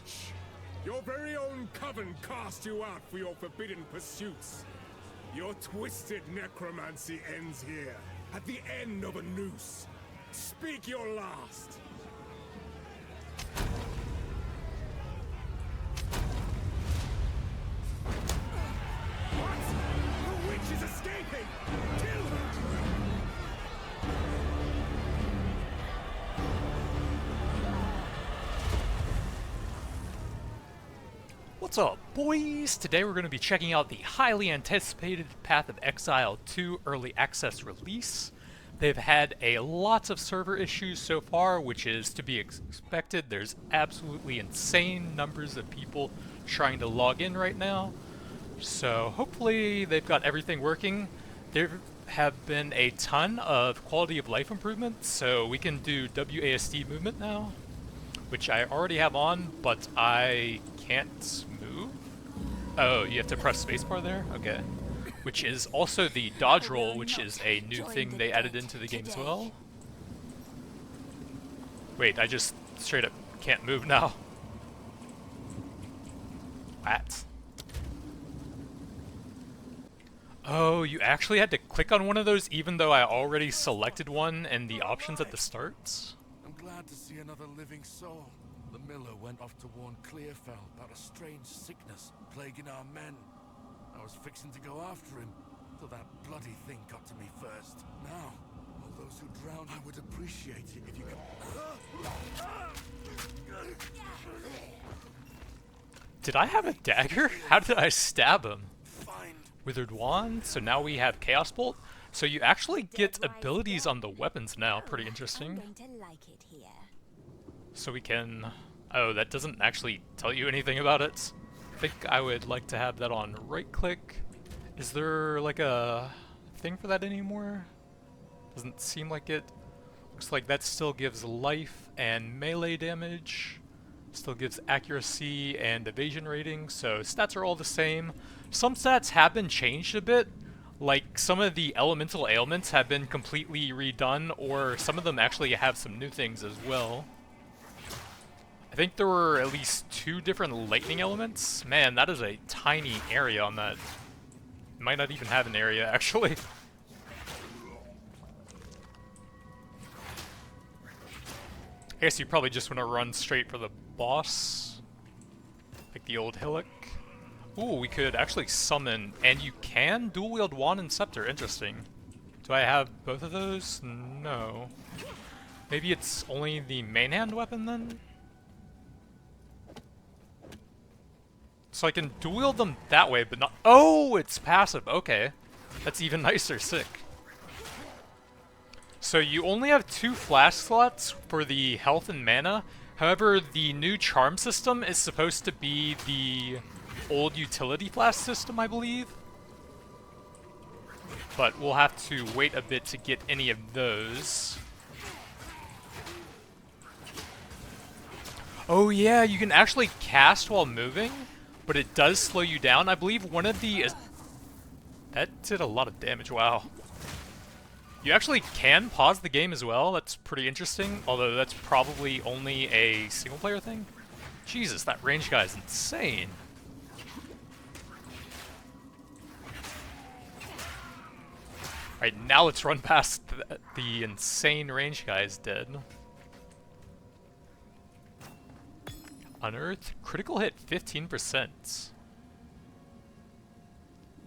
wretch! Your very own coven cast you out for your forbidden pursuits. Your twisted necromancy ends here, at the end of a noose. Speak your last! What? The witch is escaping! Kill her! What's up, boys? Today we're going to be checking out the highly anticipated Path of Exile 2 Early Access release. They've had a lots of server issues so far, which is to be expected. There's absolutely insane numbers of people trying to log in right now. So hopefully they've got everything working. There have been a ton of quality of life improvements, so we can do WASD movement now, which I already have on, but I can't move. Oh, you have to press spacebar there? Okay. Which is also the dodge roll, which is a new thing they added into the game as well. Wait, I just straight up can't move now. What? Oh, you actually had to click on one of those even though I already selected one in the options at the start? I'm glad to see another living soul. The miller went off to warn Clearfell about a strange sickness plaguing our men. I was fixing to go after him, till that bloody thing got to me first. Now, all those who drowned, I would appreciate it if you could... Did I have a dagger? How did I stab him? Find... Withered Wand, so now we have Chaos Bolt. So you actually get abilities on the weapons now, pretty interesting. So we can... Oh, that doesn't actually tell you anything about it. I think I would like to have that on right-click. Is there like a thing for that anymore? Doesn't seem like it. Looks like that still gives life and melee damage. Still gives accuracy and evasion rating, so stats are all the same. Some stats have been changed a bit. Like, some of the elemental ailments have been completely redone, or some of them actually have some new things as well. I think there were at least 2 different lightning elements. Man, that is a tiny area on that. Might not even have an area, actually. I guess you probably just want to run straight for the boss. Like the old hillock. Ooh, we could actually summon, and you can dual-wield wand and scepter. Interesting. Do I have both of those? No. Maybe it's only the main hand weapon then? So I can dual-wield them that way, but not... Oh, it's passive. Okay. That's even nicer. Sick. So you only have 2 flash slots for the health and mana. However, the new charm system is supposed to be the old utility flash system, I believe. But we'll have to wait a bit to get any of those. Oh yeah, you can actually cast while moving, but it does slow you down. I believe one of the... That did a lot of damage, wow. You actually can pause the game as well, that's pretty interesting, although that's probably only a single player thing. Jesus, that range guy is insane. Alright, now let's run past the insane range guys dead. Unearthed, critical hit 15%.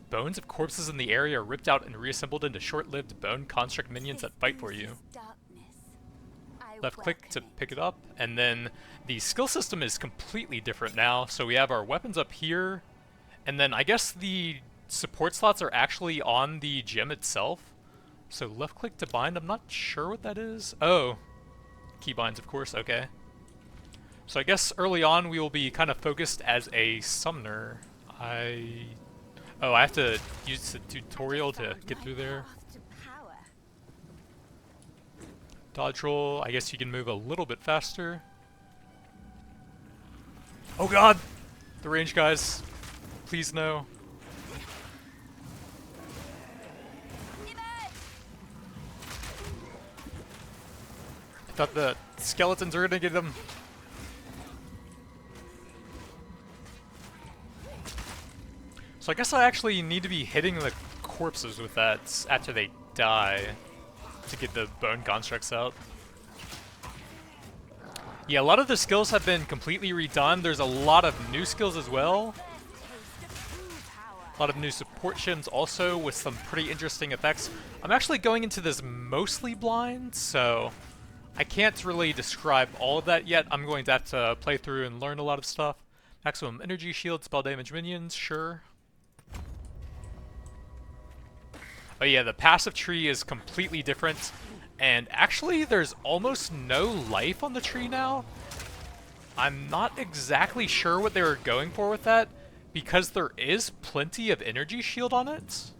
Bones of corpses in the area are ripped out and reassembled into short-lived bone construct minions that fight for you. Left click to pick it up, and then the skill system is completely different now. So we have our weapons up here, and then I guess the support slots are actually on the gem itself. So left click to bind, I'm not sure what that is. Oh, keybinds of course, okay. So I guess early on we will be kind of focused as a summoner. Oh, I have to use the tutorial to get through there. Dodge roll, I guess you can move a little bit faster. Oh god! The range guys. Please no. I thought the skeletons were gonna get them. So I guess I actually need to be hitting the corpses with that after they die to get the bone constructs out. Yeah, a lot of the skills have been completely redone. There's a lot of new skills as well. A lot of new support shims also with some pretty interesting effects. I'm actually going into this mostly blind, so I can't really describe all of that yet. I'm going to have to play through and learn a lot of stuff. Maximum energy shield, spell damage minions, sure. Oh yeah, the passive tree is completely different. And actually, there's almost no life on the tree now. I'm not exactly sure what they were going for with that, because there is plenty of energy shield on it.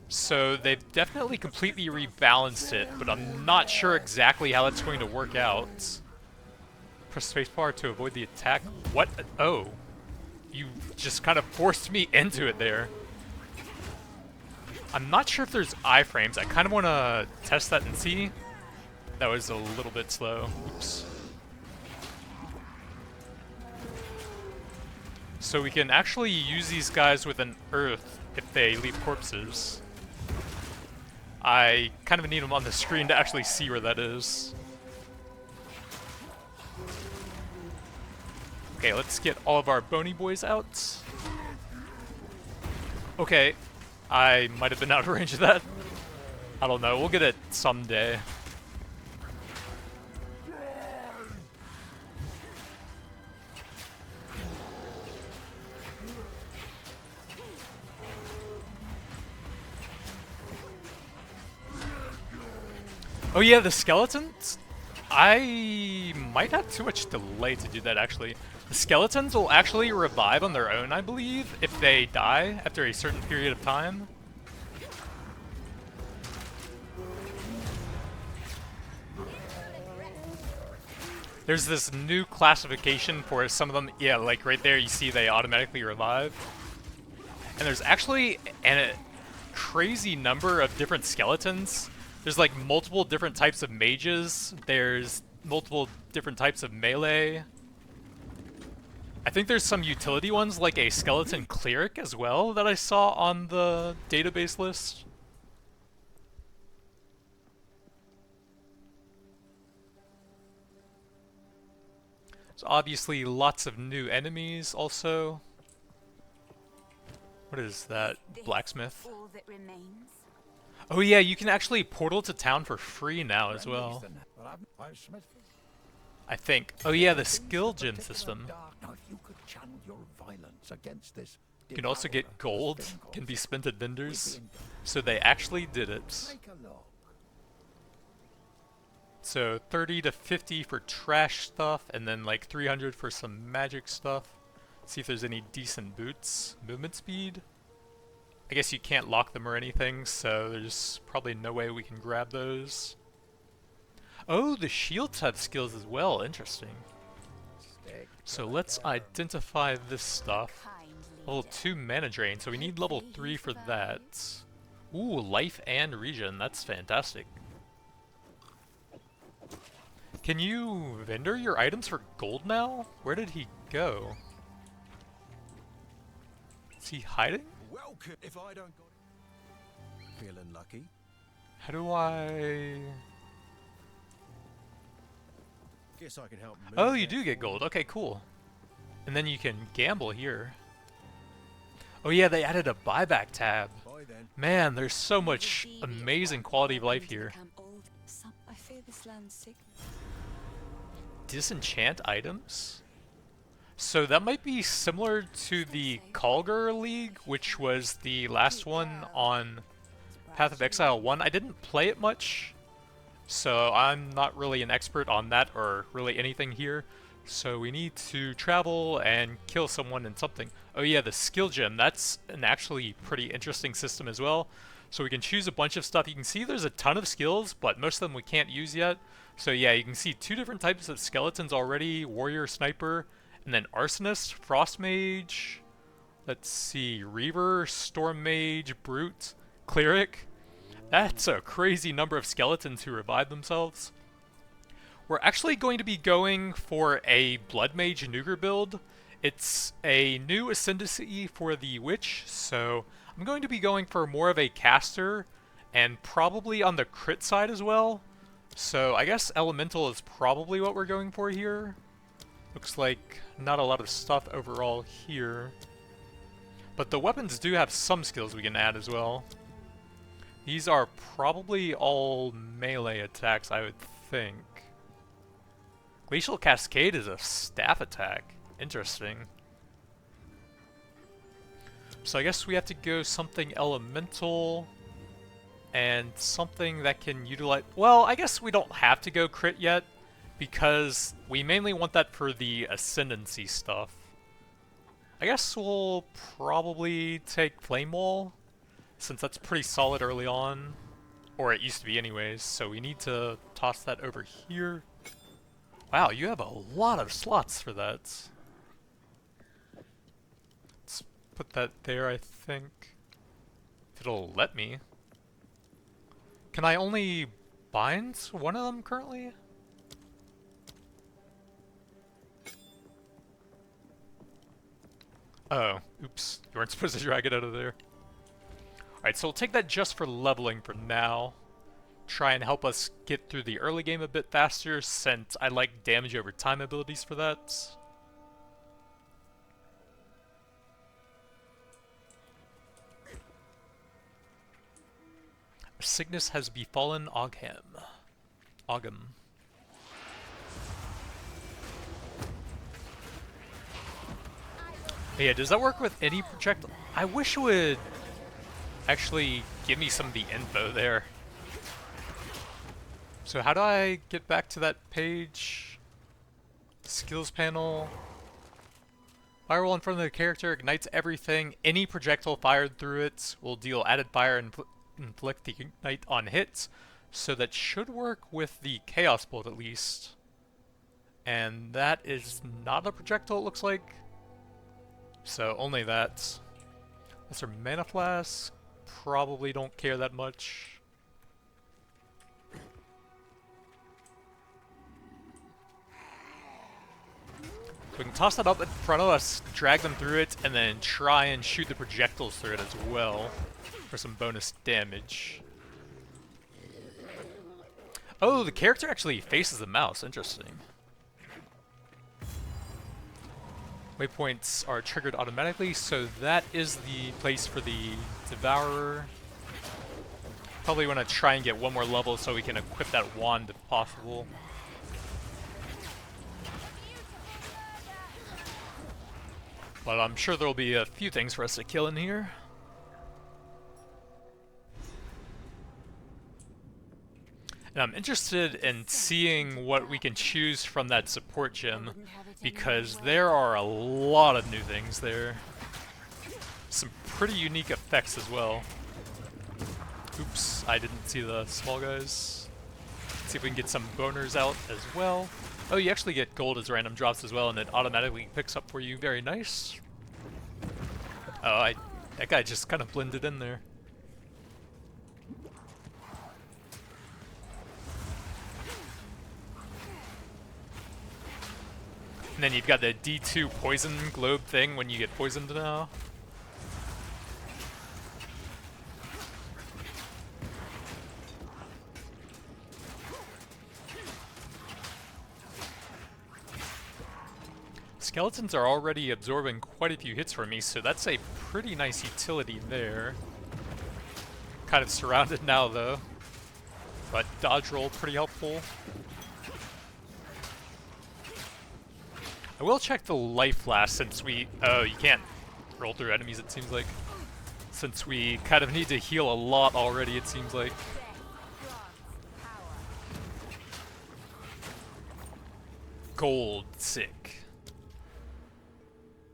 So they've definitely completely rebalanced it, but I'm not sure exactly how that's going to work out. Press spacebar to avoid the attack. What? Oh. You just kind of forced me into it there. I'm not sure if there's iframes. I kind of want to test that and see. That was a little bit slow. Oops. So we can actually use these guys with an earth if they leave corpses. I kind of need them on the screen to actually see where that is. Okay, let's get all of our bony boys out. Okay. I might have been out of range of that. I don't know. We'll get it someday. Oh yeah, the skeletons? I might have too much delay to do that, actually. The skeletons will actually revive on their own, I believe, if they die after a certain period of time. There's this new classification for some of them. Yeah, like right there, you see they automatically revive. And there's actually a crazy number of different skeletons. There's like multiple different types of mages. There's multiple different types of melee. I think there's some utility ones like a skeleton cleric as well that I saw on the database list. There's obviously lots of new enemies also. What is that? Blacksmith? Oh yeah, you can actually portal to town for free now as well. I think. Oh yeah, the skill gem system. You can also get gold, can be spent at vendors. So they actually did it. So 30 to 50 for trash stuff, and then like 300 for some magic stuff. See if there's any decent boots. Movement speed. I guess you can't lock them or anything, so there's probably no way we can grab those. Oh, the shields have skills as well. Interesting. So let's identify this stuff. Level 2 mana drain, so we need level 3 for that. Ooh, life and regen. That's fantastic. Can you vendor your items for gold now? Where did he go? Is he hiding? Welcome. If I don't got it. Feeling lucky? How do I... Guess I can help. Oh, you do get gold. Okay, cool. And then you can gamble here. Oh yeah, they added a buyback tab. Man, there's so much amazing quality of life here. Disenchant items? So that might be similar to the Kalgar League, which was the last one on Path of Exile 1. I didn't play it much, so I'm not really an expert on that or really anything here. So we need to travel and kill someone and something. Oh yeah, the skill gem, that's an actually pretty interesting system as well. So we can choose a bunch of stuff. You can see there's a ton of skills, but most of them we can't use yet. So yeah, you can see 2 different types of skeletons already, warrior, sniper, and then arsonist, frost mage, let's see, reaver, storm mage, brute, cleric. That's a crazy number of skeletons who revive themselves. We're actually going to be going for a blood mage Nuger build It's a new ascendancy for the witch, so I'm going to be going for more of a caster, and probably on the crit side as well. So I guess elemental is probably what we're going for here. Looks like not a lot of stuff overall here. But the weapons do have some skills we can add as well. These are probably all melee attacks, I would think. Glacial Cascade is a staff attack. Interesting. So I guess we have to go something elemental and something that can utilize... Well, I guess we don't have to go crit yet because we mainly want that for the ascendancy stuff. I guess we'll probably take Flame Wall since that's pretty solid early on. Or it used to be anyways, so we need to toss that over here. Wow, you have a lot of slots for that. Let's put that there, I think. If it'll let me. Can I only bind one of them currently? Oh, oops. You weren't supposed to drag it out of there. Alright, so we'll take that just for leveling for now. Try and help us get through the early game a bit faster, since I like damage over time abilities for that. Sickness has befallen Ogham. Yeah, does that work with any projectile? I wish it would actually give me some of the info there. So how do I get back to that page? Skills panel. Fire roll in front of the character ignites everything. Any projectile fired through it will deal added fire and inflict the ignite on hits. So that should work with the Chaos Bolt at least. And that is not a projectile, it looks like. So only that. Lesser Mana Flask. Probably don't care that much. We can toss that up in front of us, drag them through it, and then try and shoot the projectiles through it as well for some bonus damage. Oh, the character actually faces the mouse. Interesting. Waypoints are triggered automatically, so that is the place for the Devourer. Probably want to try and get one more level so we can equip that wand if possible. But I'm sure there'll be a few things for us to kill in here. And I'm interested in seeing what we can choose from that support gem, because there are a lot of new things there. Some pretty unique effects as well. Oops, I didn't see the small guys. Let's see if we can get some boners out as well. Oh, you actually get gold as random drops as well, and it automatically picks up for you. Very nice. Oh, that guy just kind of blended in there. And then you've got the D2 poison globe thing when you get poisoned now. Skeletons are already absorbing quite a few hits from me, so that's a pretty nice utility there. Kind of surrounded now though, but dodge roll pretty helpful. I will check the life last since we... Oh, you can't roll through enemies it seems like. Since we kind of need to heal a lot already it seems like. Gold, sick.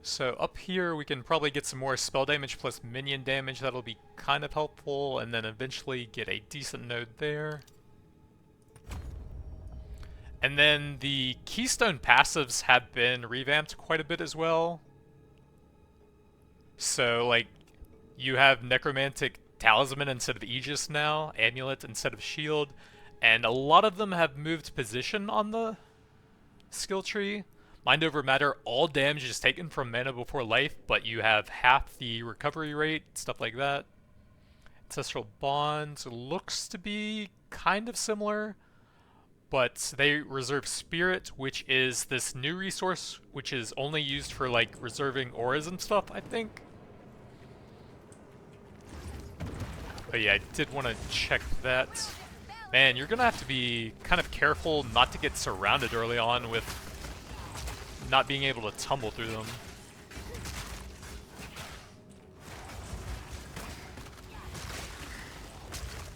So up here we can probably get some more spell damage plus minion damage, that'll be kind of helpful, and then eventually get a decent node there. And then the Keystone passives have been revamped quite a bit as well. So like, you have Necromantic Talisman instead of Aegis now, Amulet instead of Shield, and a lot of them have moved position on the skill tree. Mind over matter, all damage is taken from mana before life, but you have half the recovery rate, stuff like that. Ancestral bonds looks to be kind of similar, but they reserve spirit, which is this new resource, which is only used for like reserving auras and stuff, I think. But yeah, I did want to check that. Man, you're gonna have to be kind of careful not to get surrounded early on with not being able to tumble through them.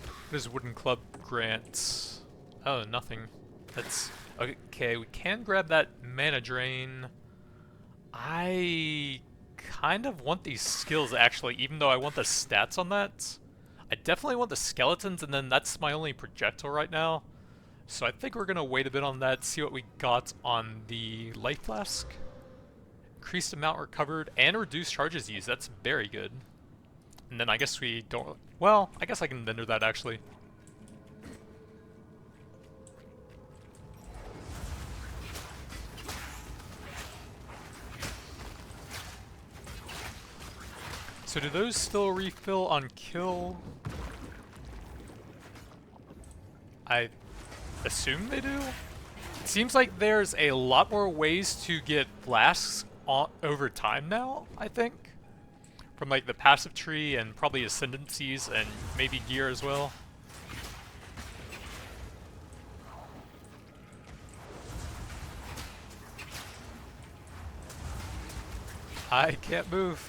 What does Wooden Club grant? Oh, nothing. That's okay. We can grab that mana drain. I kind of want these skills actually, even though I want the stats on that. I definitely want the skeletons, and then that's my only projectile right now. So I think we're gonna wait a bit on that, see what we got on the life flask. Increased amount recovered and reduced charges used. That's very good. And then I guess we don't. Well, I guess I can vendor that actually. So do those still refill on kill? I assume they do? It seems like there's a lot more ways to get flasks over time now, I think. From like the passive tree and probably ascendancies and maybe gear as well. I can't move.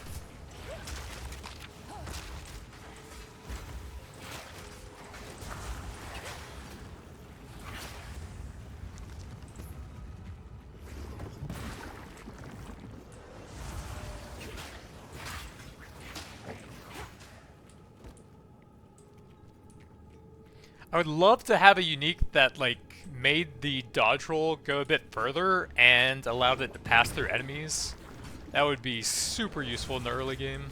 I would love to have a unique that like made the dodge roll go a bit further and allowed it to pass through enemies. That would be super useful in the early game.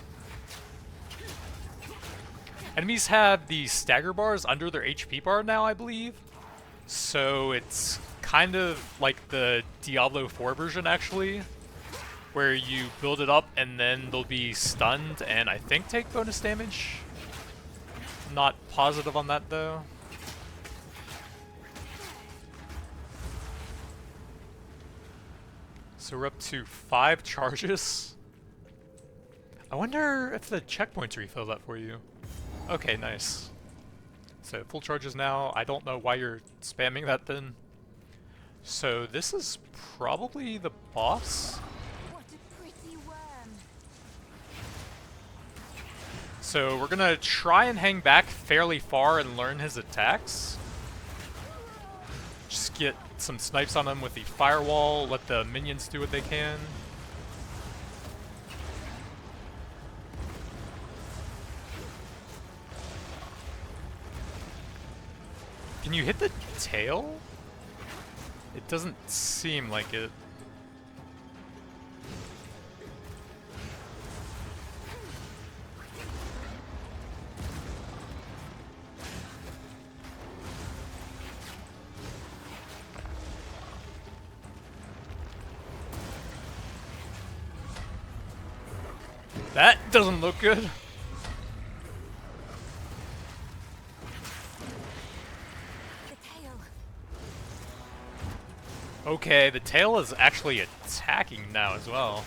Enemies have the stagger bars under their HP bar now, I believe. So it's kind of like the Diablo 4 version actually, where you build it up and then they'll be stunned and I think take bonus damage. Not positive on that though. So we're up to 5 charges. I wonder if the checkpoints refill that for you. Okay, nice. So full charges now. I don't know why you're spamming that then. So this is probably the boss. What a pretty worm. So we're gonna try and hang back fairly far and learn his attacks. Just get some snipes on him with the firewall, let the minions do what they can. Can you hit the tail? It doesn't seem like it. That doesn't look good. The tail. Okay, the tail is actually attacking now as well.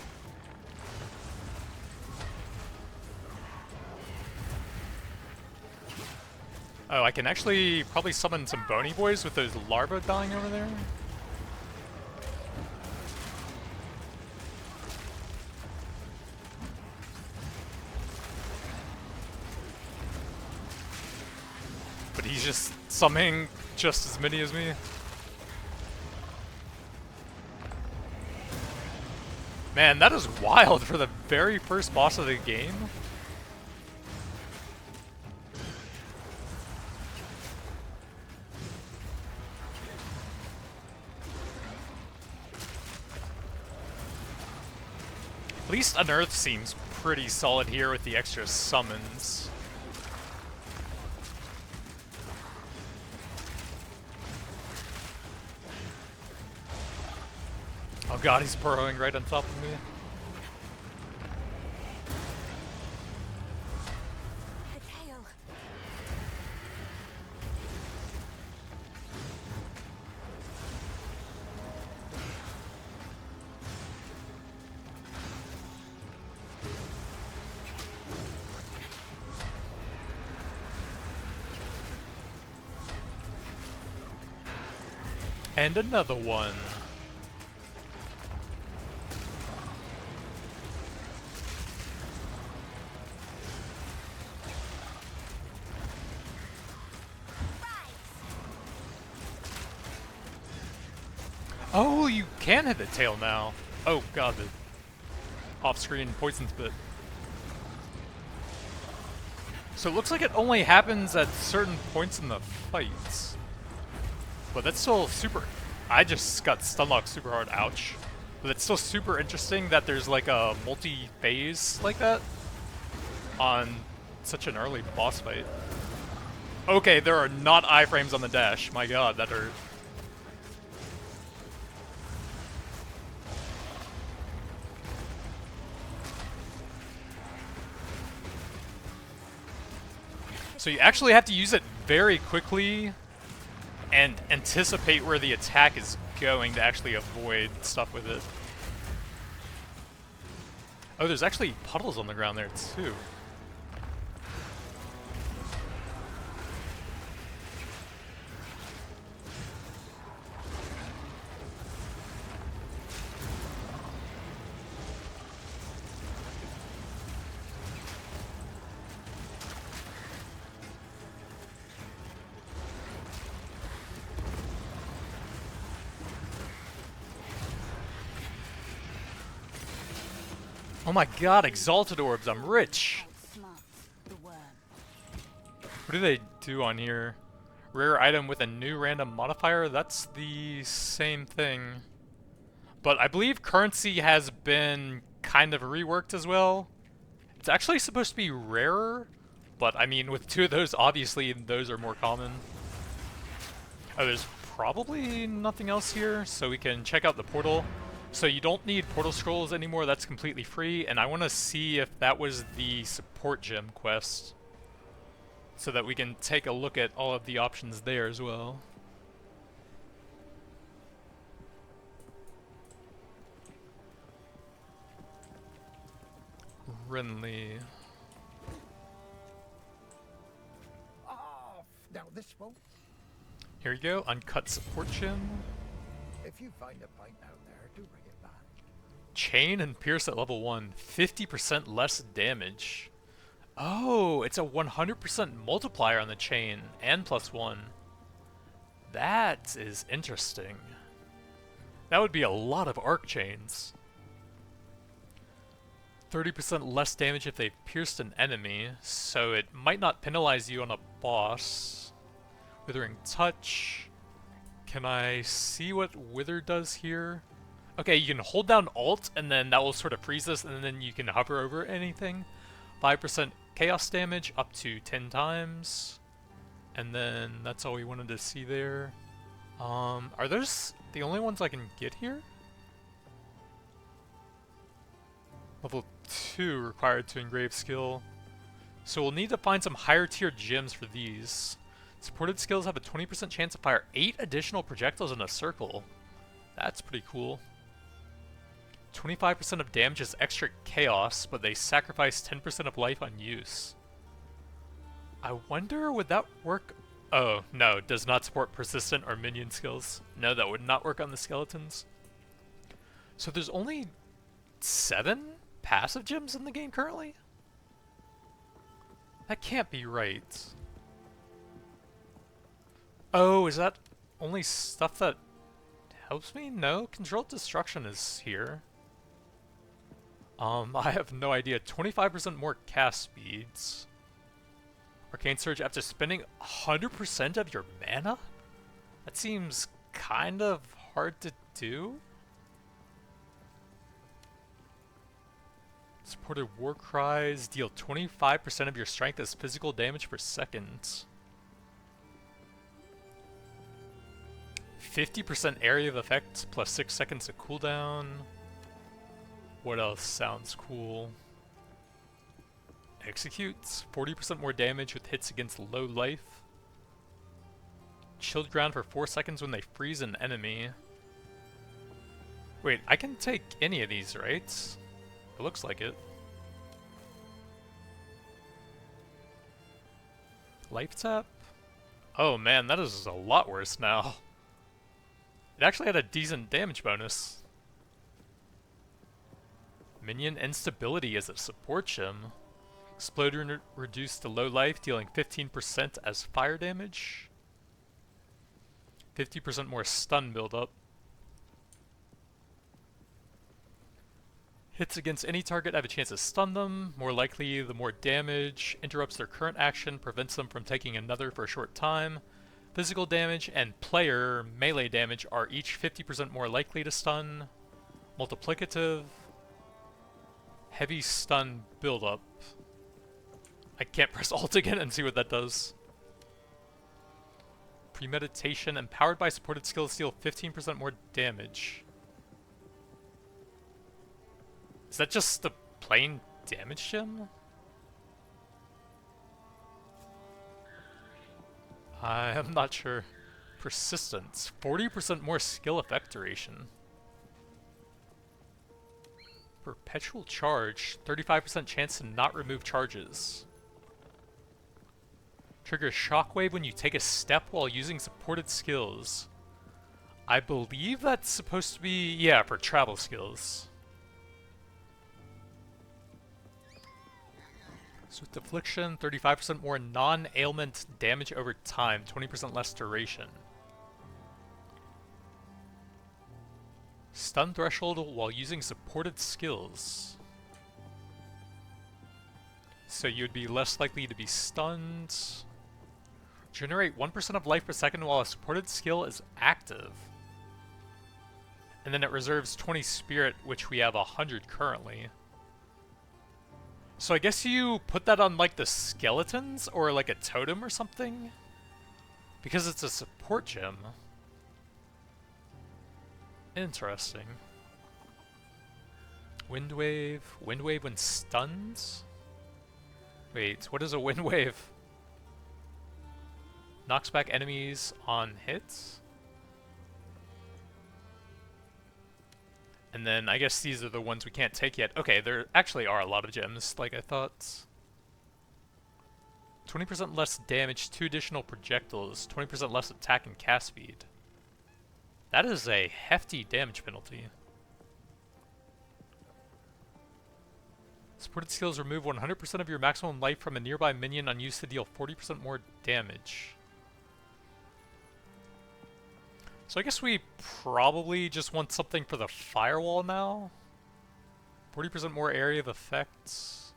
Oh, I can actually probably summon some bony boys with those larvae dying over there. But he's just summoning just as many as me. Man, that is wild for the very first boss of the game. At least Unearth seems pretty solid here with the extra summons. Oh god, he's burrowing right on top of me. The tail. And another one. Oh, you can hit the tail now. Oh god, the off-screen poison's bit. So it looks like it only happens at certain points in the fights. But that's still super... I just got stunlocked super hard, ouch. But it's still super interesting that there's like a multi-phase like that on such an early boss fight. Okay, there are not iframes on the dash. My god, that hurt. So you actually have to use it very quickly and anticipate where the attack is going to actually avoid stuff with it. Oh, there's actually puddles on the ground there too. Oh my god, exalted orbs, I'm rich! Outsmarts the worm. What do they do on here? Rare item with a new random modifier? That's the same thing. But I believe currency has been kind of reworked as well. It's actually supposed to be rarer, but I mean, with two of those, obviously those are more common. Oh, there's probably nothing else here, so we can check out the portal. So you don't need portal scrolls anymore, that's completely free, and I want to see if that was the support gem quest, so that we can take a look at all of the options there as well. Renly. Off! Now this won't. Here we go, uncut support gem. If you find a pint out there, do bring it back. Chain and pierce at level 1, 50% less damage. Oh, it's a 100% multiplier on the chain, and +1. That is interesting. That would be a lot of arc chains. 30% less damage if they've pierced an enemy, so it might not penalize you on a boss. Withering Touch. Can I see what Wither does here? Okay, you can hold down Alt, and then that will sort of freeze this, and then you can hover over anything. 5% chaos damage, up to 10 times. And then that's all we wanted to see there. Are those the only ones I can get here? Level 2 required to engrave skill. So we'll need to find some higher tier gems for these. Supported skills have a 20% chance to fire 8 additional projectiles in a circle. That's pretty cool. 25% of damage is extra chaos, but they sacrifice 10% of life on use. I wonder, would that work? Oh, no, does not support persistent or minion skills. No, that would not work on the skeletons. So there's only 7 passive gems in the game currently? That can't be right. Oh, is that only stuff that helps me? No, controlled destruction is here. I have no idea. 25% more cast speeds. Arcane Surge after spending 100% of your mana? That seems kind of hard to do. Supported War Cries deal 25% of your strength as physical damage per second. 50% area of effect plus 6 seconds of cooldown. What else sounds cool? Executes 40% more damage with hits against low life. Chilled ground for 4 seconds when they freeze an enemy. Wait, I can take any of these, right? It looks like it. Life tap? Oh man, that is a lot worse now. It actually had a decent damage bonus. Minion instability as a support gem. Exploder reduced to low life, dealing 15% as fire damage. 50% more stun buildup. Hits against any target have a chance to stun them. More likely, the more damage. Interrupts their current action, prevents them from taking another for a short time. Physical damage and player melee damage are each 50% more likely to stun. Multiplicative. Heavy stun buildup. I can't press Alt again and see what that does. Premeditation, empowered by supported skills, deal 15% more damage. Is that just the plain damage gem? I am not sure. Persistence, 40% more skill effect duration. Perpetual charge, 35% chance to not remove charges. Trigger shockwave when you take a step while using supported skills. I believe that's supposed to be, yeah, for travel skills. Swift Affliction, 35% more non-ailment damage over time, 20% less duration. Stun threshold while using supported skills. So you'd be less likely to be stunned. Generate 1% of life per second while a supported skill is active. And then it reserves 20 spirit, which we have 100 currently. So I guess you put that on like the skeletons or like a totem or something? Because it's a support gem. Interesting. Wind wave when stunned? Wait, what is a wind wave? Knocks back enemies on hits? And then I guess these are the ones we can't take yet. Okay, there actually are a lot of gems, like I thought. 20% less damage, 2 additional projectiles, 20% less attack and cast speed. That is a hefty damage penalty. Supported skills remove 100% of your maximum life from a nearby minion unused to deal 40% more damage. So I guess we probably just want something for the firewall now. 40% more area of effects.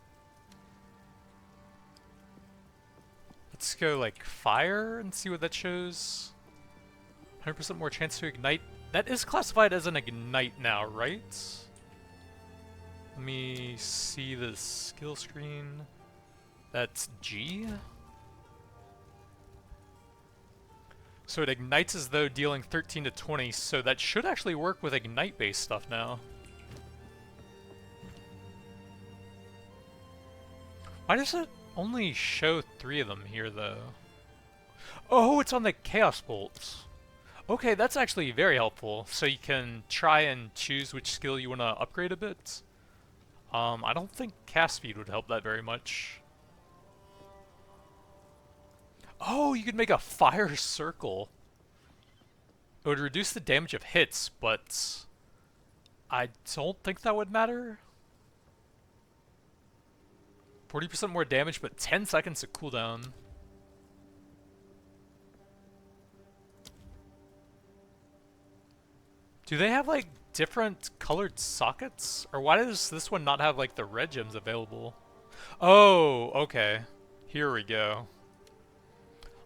Let's go like fire and see what that shows. 100% more chance to ignite. That is classified as an ignite now, right? Let me see the skill screen. That's G. So it ignites as though dealing 13 to 20, so that should actually work with ignite-based stuff now. Why does it only show 3 of them here, though? Oh, it's on the Chaos Bolts. Okay, that's actually very helpful, so you can try and choose which skill you want to upgrade a bit. I don't think cast speed would help that very much. Oh, you could make a fire circle. It would reduce the damage of hits, but I don't think that would matter. 40% more damage, but 10 seconds to cooldown. Do they have like different colored sockets? Or why does this one not have like the red gems available? Oh, okay. Here we go.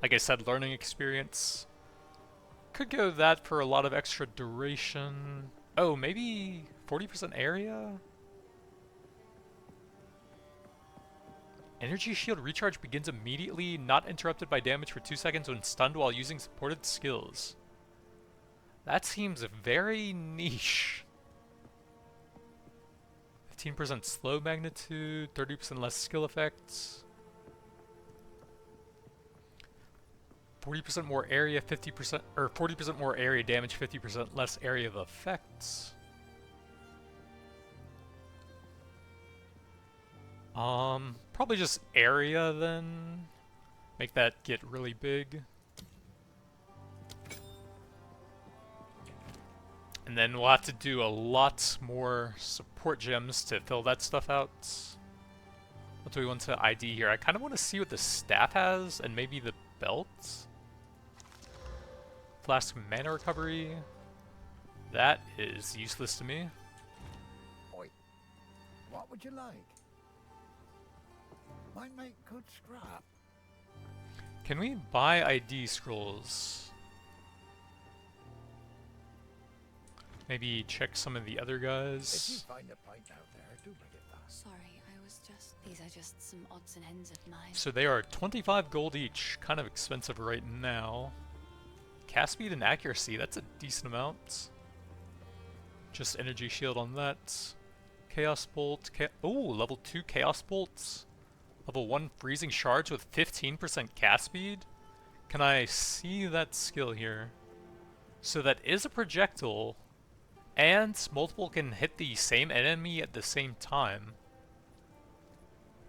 Like I said, learning experience. Could go that for a lot of extra duration. Oh, maybe 40% area? Energy shield recharge begins immediately, not interrupted by damage for 2 seconds when stunned while using supported skills. That seems very niche. 15% slow magnitude, 30% less skill effects. 40% more area, 50% or 40% more area damage, 50% less area of effects. Probably just area then. Make that get really big. And then we'll have to do a lot more support gems to fill that stuff out. What do we want to ID here? I kind of want to see what the staff has, and maybe the belt. Flask of mana recovery. That is useless to me. Oi, what would you like? Might make good scrap. Can we buy ID scrolls? Maybe check some of the other If you guys. find a pint out there, do bring it back. Sorry, I was just. These are just some odds and ends of mine. So they are 25 gold each. Kind of expensive right now. Cast speed and accuracy, that's a decent amount. Just energy shield on that. Chaos bolt. Level 2 chaos bolts. Level 1 freezing shards with 15% cast speed. Can I see that skill here? So that is a projectile, and multiple can hit the same enemy at the same time.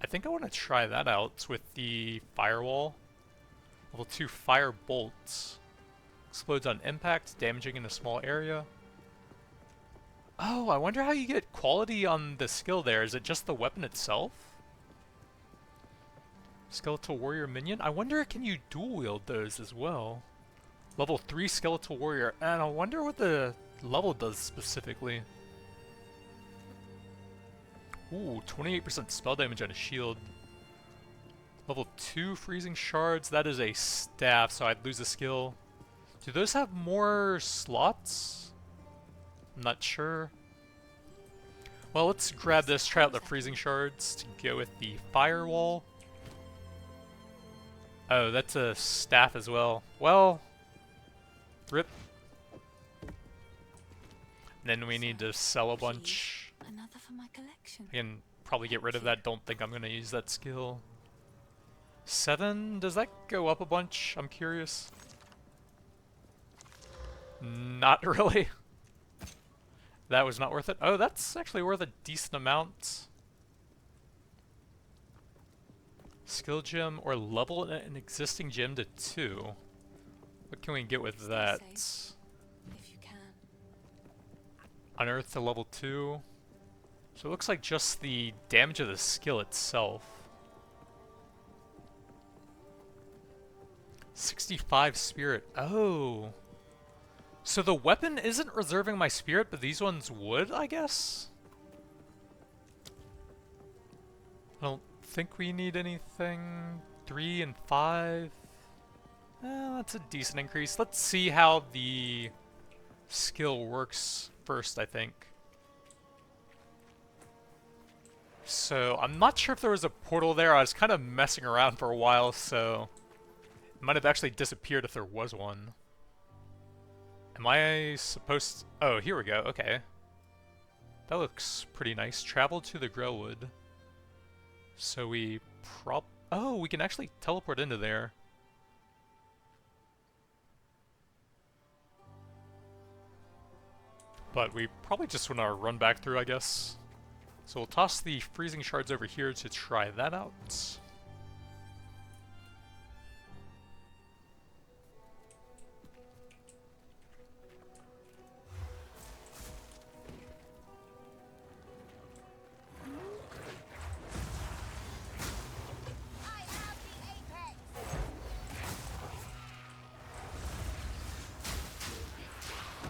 I think I want to try that out with the firewall. Level 2 fire bolts. Explodes on impact, damaging in a small area. Oh, I wonder how you get quality on the skill there. Is it just the weapon itself? Skeletal warrior minion? I wonder, can you dual wield those as well? Level 3 skeletal warrior, and I wonder what the level does specifically. Ooh, 28% spell damage on a shield. Level 2 freezing shards, that is a staff, so I'd lose a skill. Do those have more slots? I'm not sure. Well, let's grab this, try out the freezing shards to go with the firewall. Oh, that's a staff as well. Well, rip. Then we need to sell a bunch. Another for my collection. I can probably get rid of that. Don't think I'm going to use that skill. 7? Does that go up a bunch? I'm curious. Not really. That was not worth it. Oh, that's actually worth a decent amount. Skill gem or level an existing gem to 2. What can we get with that? If you can. Unearth to level 2. So it looks like just the damage of the skill itself. 65 spirit. Oh. So the weapon isn't reserving my spirit, but these ones would, I guess? I don't think we need anything. 3 and 5. That's a decent increase. Let's see how the skill works first, I think. So, I'm not sure if there was a portal there. I was kind of messing around for a while, so it might have actually disappeared if there was one. Am I supposed to... Oh, here we go. Okay. That looks pretty nice. Travel to the Grellwood. So we Oh, we can actually teleport into there. But we probably just want to run back through, I guess. So we'll toss the freezing shards over here to try that out.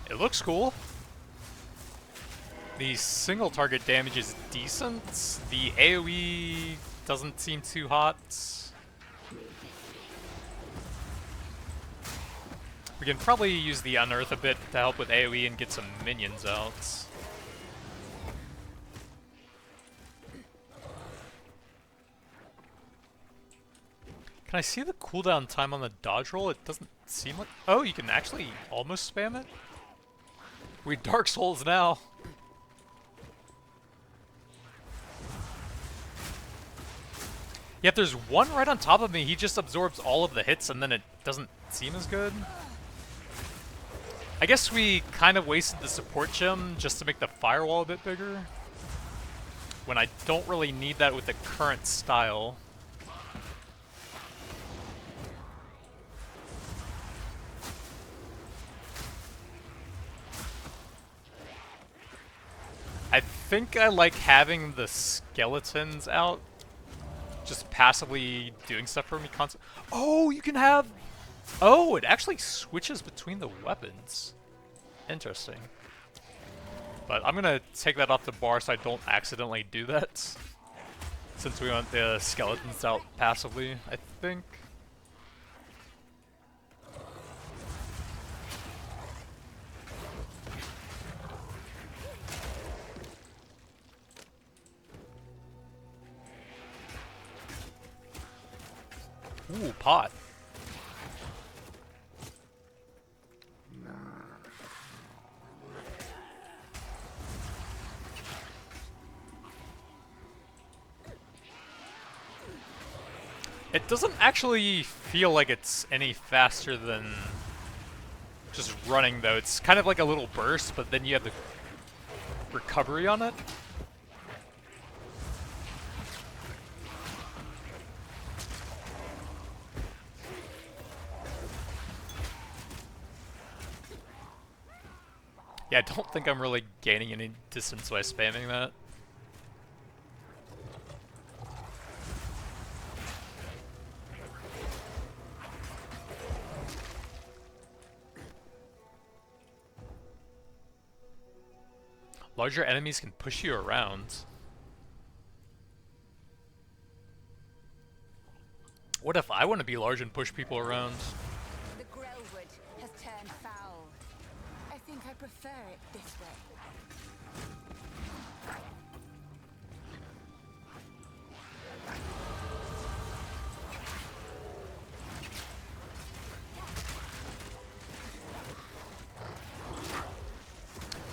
It looks cool. The single target damage is decent. The AoE doesn't seem too hot. We can probably use the Unearth a bit to help with AoE and get some minions out. Can I see the cooldown time on the dodge roll? It doesn't seem like... Oh, you can actually almost spam it? We Dark Souls now. Yeah, if there's one right on top of me, he just absorbs all of the hits and then it doesn't seem as good. I guess we kind of wasted the support gem just to make the firewall a bit bigger, when I don't really need that with the current style. I think I like having the skeletons out, just passively doing stuff for me constantly. Oh, you can have... Oh, it actually switches between the weapons. Interesting. But I'm gonna take that off the bar so I don't accidentally do that, since we want the skeletons out passively, I think. Ooh, pot. It doesn't actually feel like it's any faster than just running, though. It's kind of like a little burst, but then you have the recovery on it. Yeah, I don't think I'm really gaining any distance by spamming that. Larger enemies can push you around. What if I want to be large and push people around? The Grellwood has turned foul. I think I prefer it this way.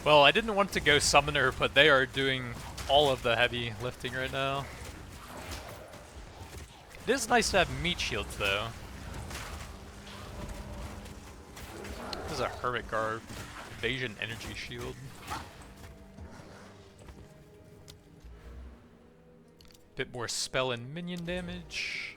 Well, I didn't want to go summoner, but they are doing all of the heavy lifting right now. It is nice to have meat shields, though. This is a Hermit Guard Evasion Energy Shield. Bit more spell and minion damage.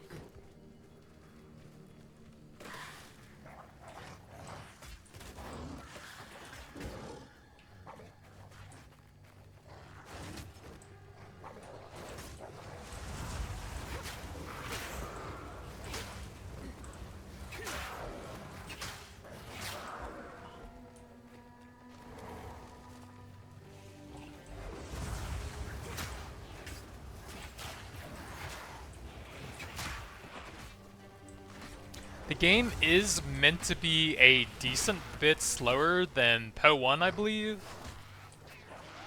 The game is meant to be a decent bit slower than Poe 1, I believe.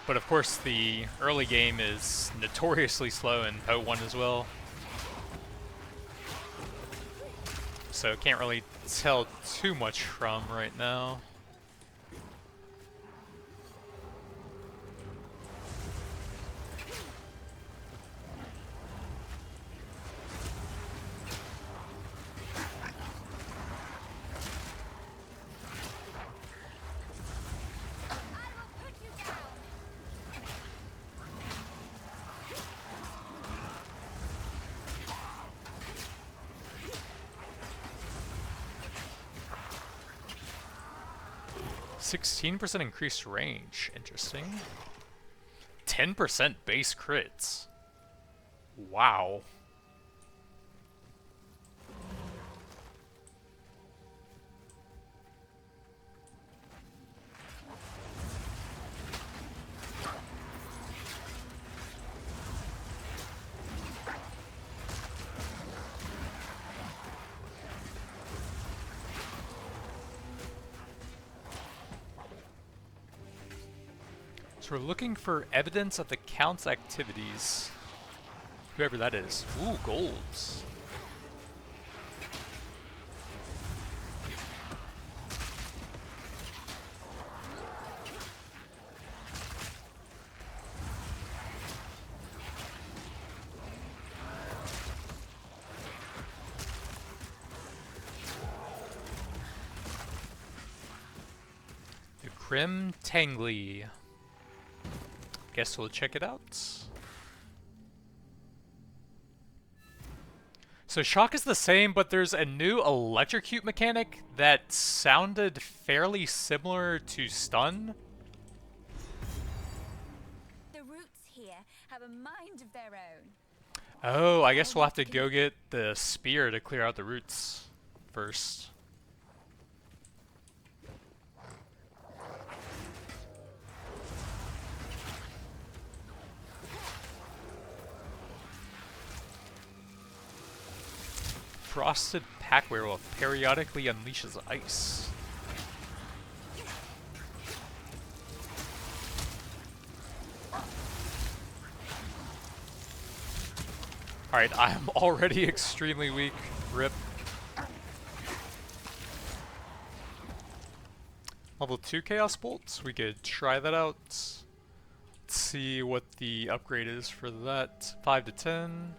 But of course, the early game is notoriously slow in Poe 1 as well. So can't really tell too much from right now. %16 increased range. Interesting. 10% base crits. Wow. So we're looking for evidence of the Count's activities. Whoever that is. Ooh, golds. Trim Tangly. Guess we'll check it out. So shock is the same, but there's a new electrocute mechanic that sounded fairly similar to stun. The roots here have a mind of their own. Oh, I guess we'll have to go get the spear to clear out the roots first. Frosted Pack Werewolf periodically unleashes ice. Alright, I'm already extremely weak. RIP. Level 2 Chaos Bolts, we could try that out. Let's see what the upgrade is for that. 5 to 10.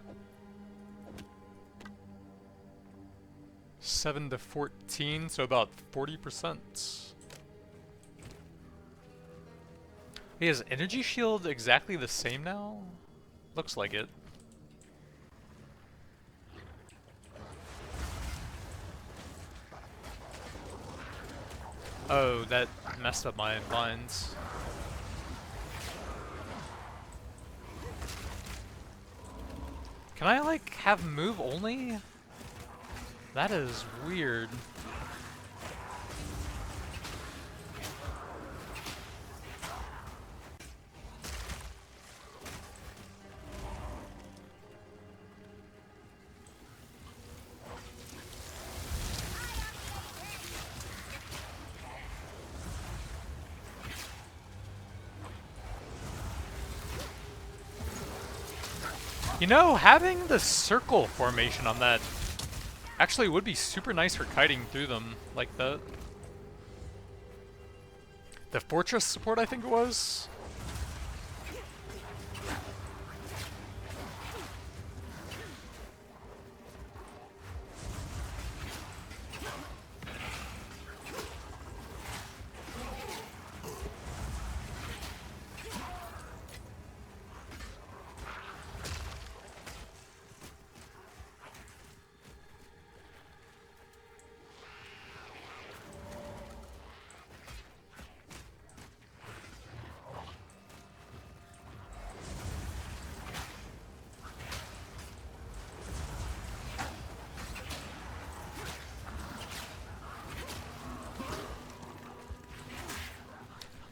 7 to 14, so about 40%. Hey, is Energy Shield exactly the same now? Looks like it. Oh, that messed up my vines. Can I, like, have move only? That is weird. You know, having the circle formation on that actually would be super nice for kiting through them like that. The fortress support, I think it was.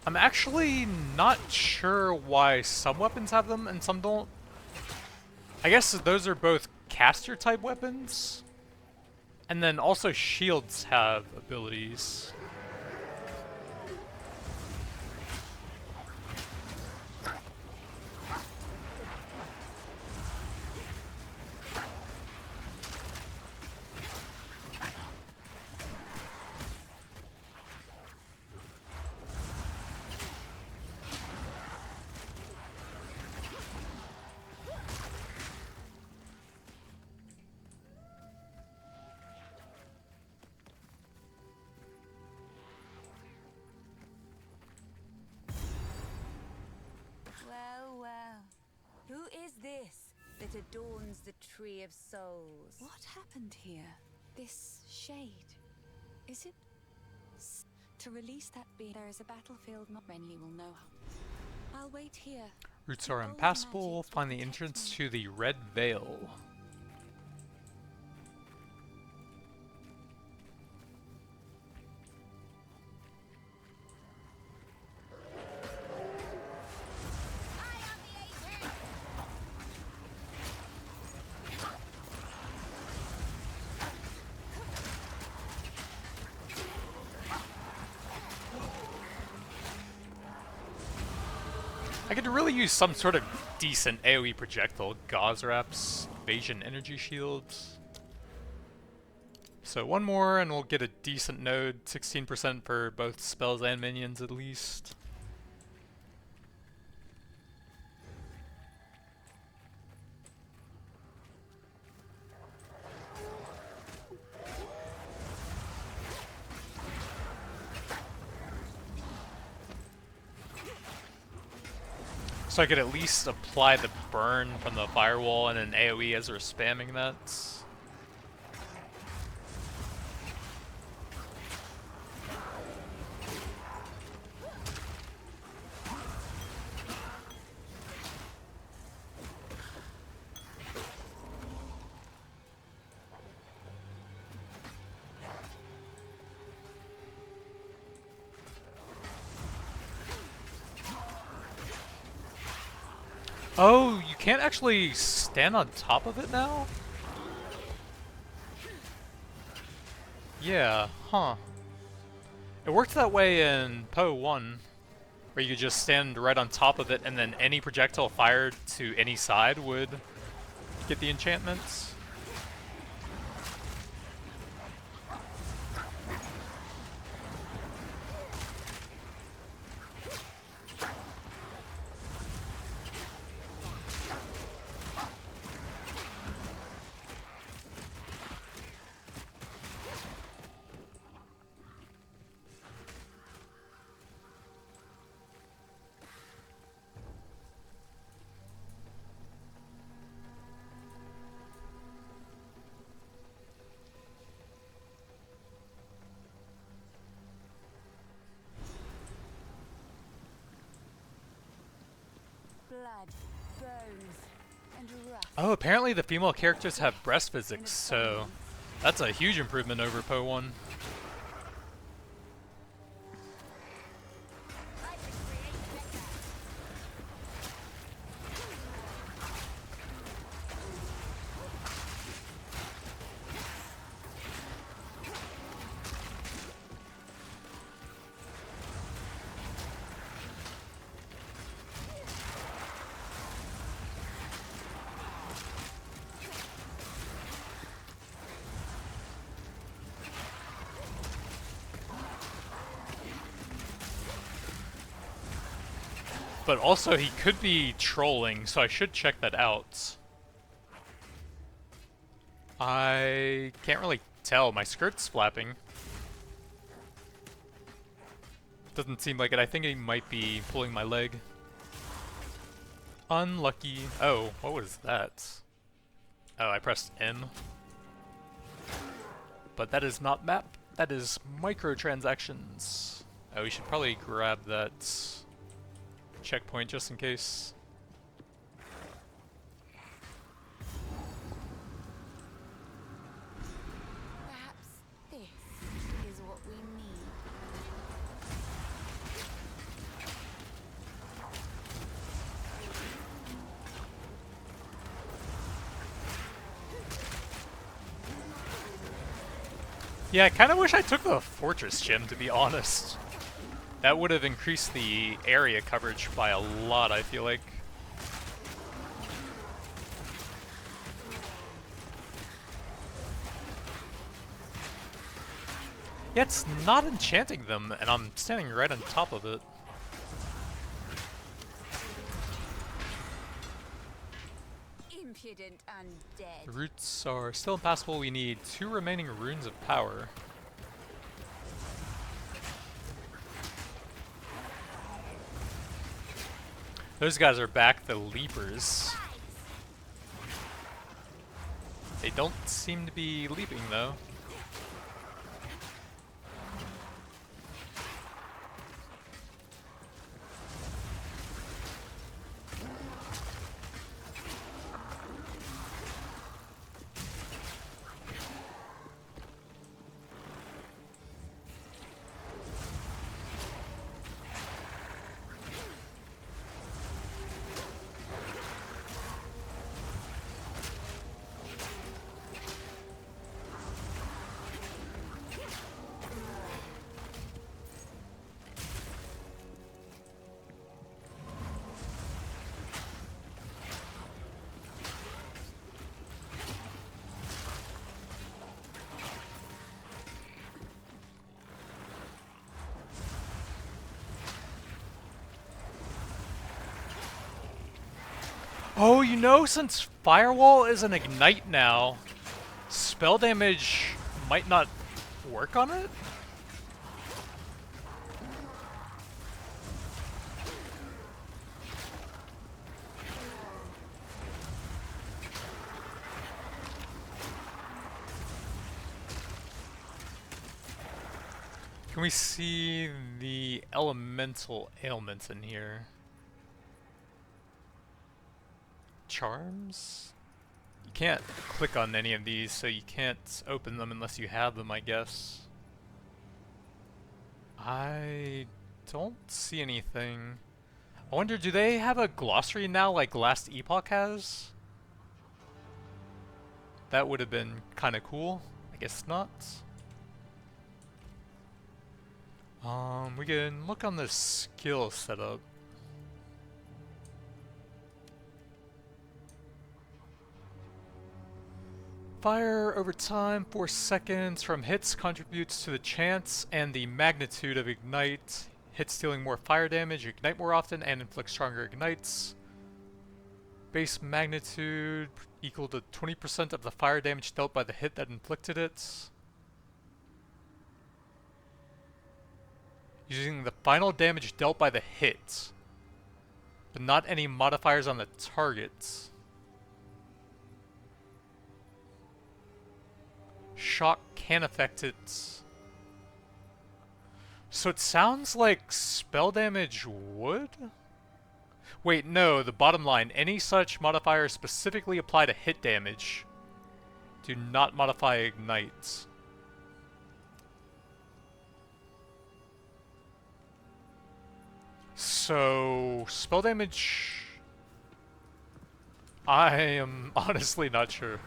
I'm actually not sure why some weapons have them and some don't. I guess those are both caster type weapons. And then also shields have abilities. Well, well. Who is this that adorns the Tree of Souls? What happened here? This shade. Is it to release that being? There is a battlefield not many will know how. I'll wait here. Routes are impassable. Find the entrance to the Red Veil. I could really use some sort of decent AoE projectile. Gauze Wraps, Evasion Energy Shields. So one more and we'll get a decent node, 16% for both spells and minions at least. So I could at least apply the burn from the firewall and an AoE as we're spamming that. Oh, you can't actually stand on top of it now? Yeah, huh. It worked that way in Poe 1, where you could just stand right on top of it and then any projectile fired to any side would get the enchantments. Blood, bones, and rust. Oh, apparently the female characters have breast physics, so that's a huge improvement over Poe 1. But also he could be trolling, so I should check that out. I can't really tell. My skirt's flapping. Doesn't seem like it. I think he might be pulling my leg. Unlucky. Oh, what was that? Oh, I pressed M. But that is not map. That is microtransactions. Oh, we should probably grab that checkpoint just in case. Perhaps this is what we need. Yeah, I kind of wish I took the fortress gem, to be honest. That would have increased the area coverage by a lot, I feel like. Yeah, it's not enchanting them, and I'm standing right on top of it. Impudent undead. The roots are still impassable. We need 2 remaining runes of power. Those guys are back, the leapers. They don't seem to be leaping though. Oh, you know, since Firewall is an ignite now, spell damage might not work on it? Can we see the elemental ailments in here? Charms? You can't click on any of these, so you can't open them unless you have them, I guess. I don't see anything. I wonder, do they have a glossary now like Last Epoch has? That would have been kind of cool. I guess not. We can look on the skill setup. Fire over time, 4 seconds from hits contributes to the chance and the magnitude of ignite. Hits dealing more fire damage, ignite more often, and inflict stronger ignites. Base magnitude equal to 20% of the fire damage dealt by the hit that inflicted it. Using the final damage dealt by the hit, but not any modifiers on the target. Shock can affect it. So it sounds like spell damage would? Wait, no, the bottom line. Any such modifiers specifically apply to hit damage. Do not modify ignite. So, spell damage... I am honestly not sure.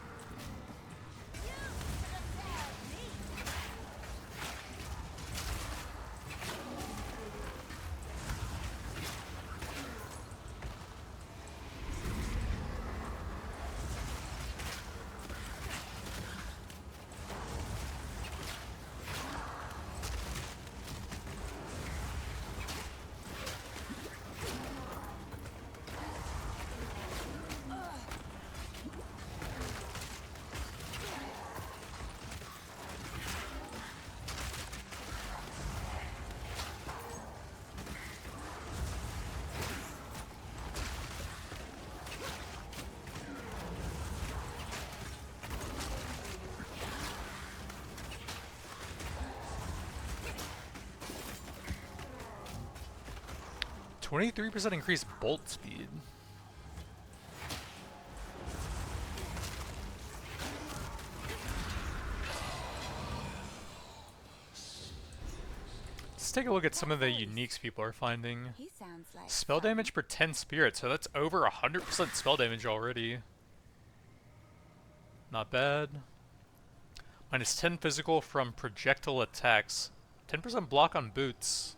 %23 increased bolt speed. Let's take a look at some of the uniques people are finding. He sounds like Spell fun. damage per 10 spirits, so that's over 100% spell damage already. Not bad. Minus 10 physical from projectile attacks. 10% block on boots.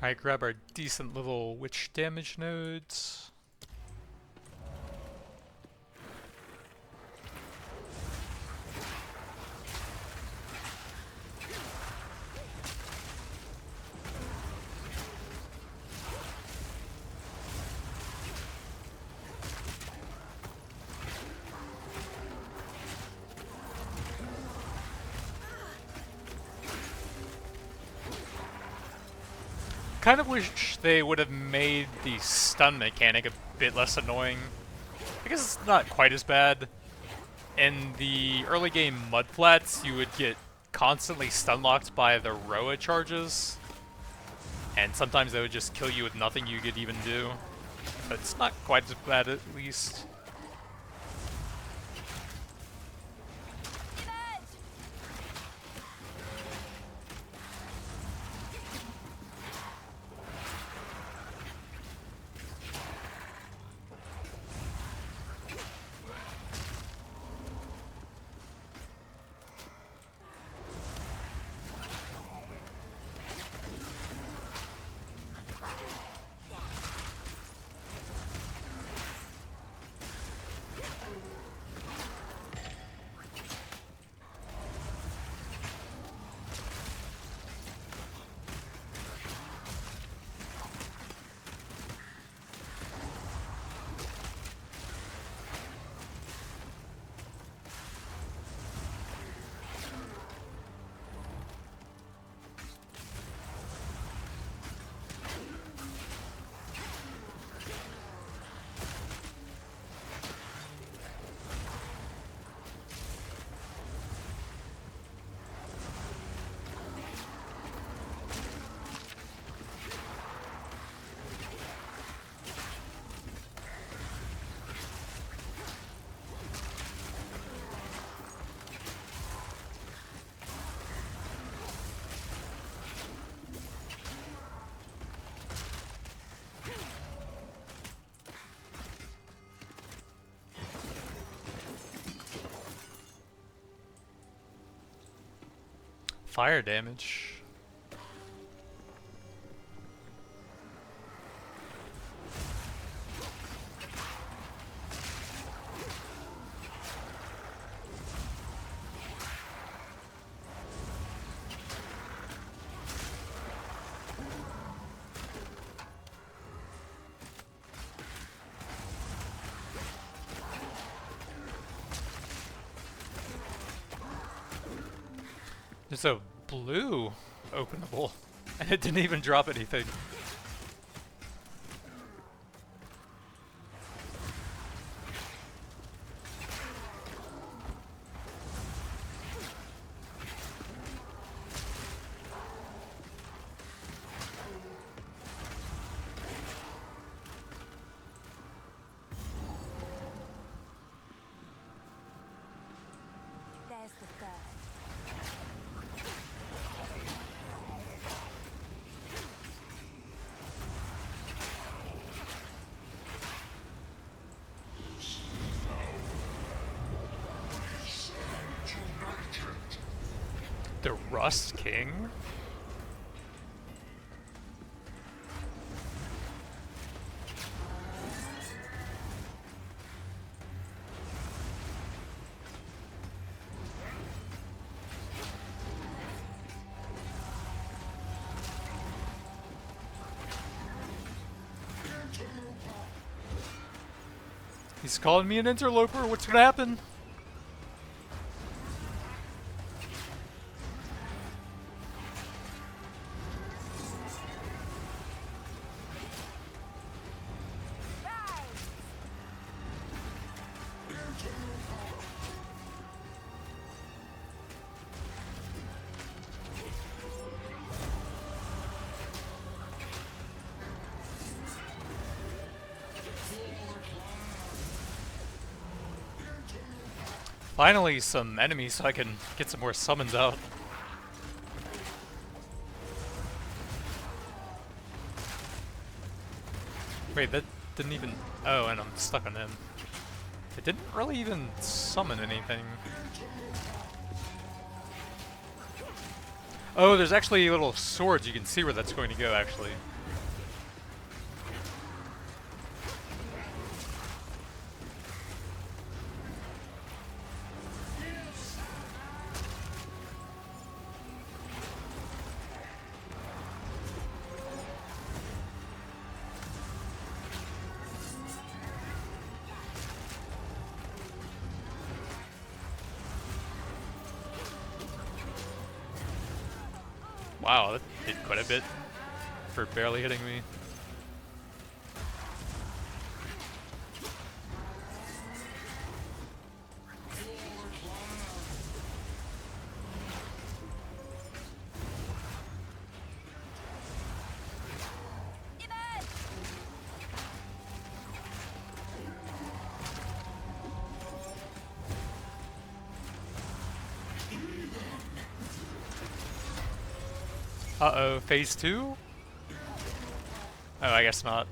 Alright, grab our decent little witch damage nodes. Kind of wish they would have made the stun mechanic a bit less annoying. I guess it's not quite as bad. In the early game mudflats, you would get constantly stun locked by the Roa charges. And sometimes they would just kill you with nothing you could even do. But it's not quite as bad at least. fire damage. There's a blue openable, and it didn't even drop anything. There's the third. The Rust King? He's calling me an interloper. What's gonna happen? Finally, some enemies so I can get some more summons out. Wait, that didn't even... Oh, and I'm stuck on him. It didn't really even summon anything. Oh, there's actually little swords. You can see where that's going to go, actually. Wow, that did quite a bit for barely hitting me. Uh-oh, phase 2? Oh, I guess not.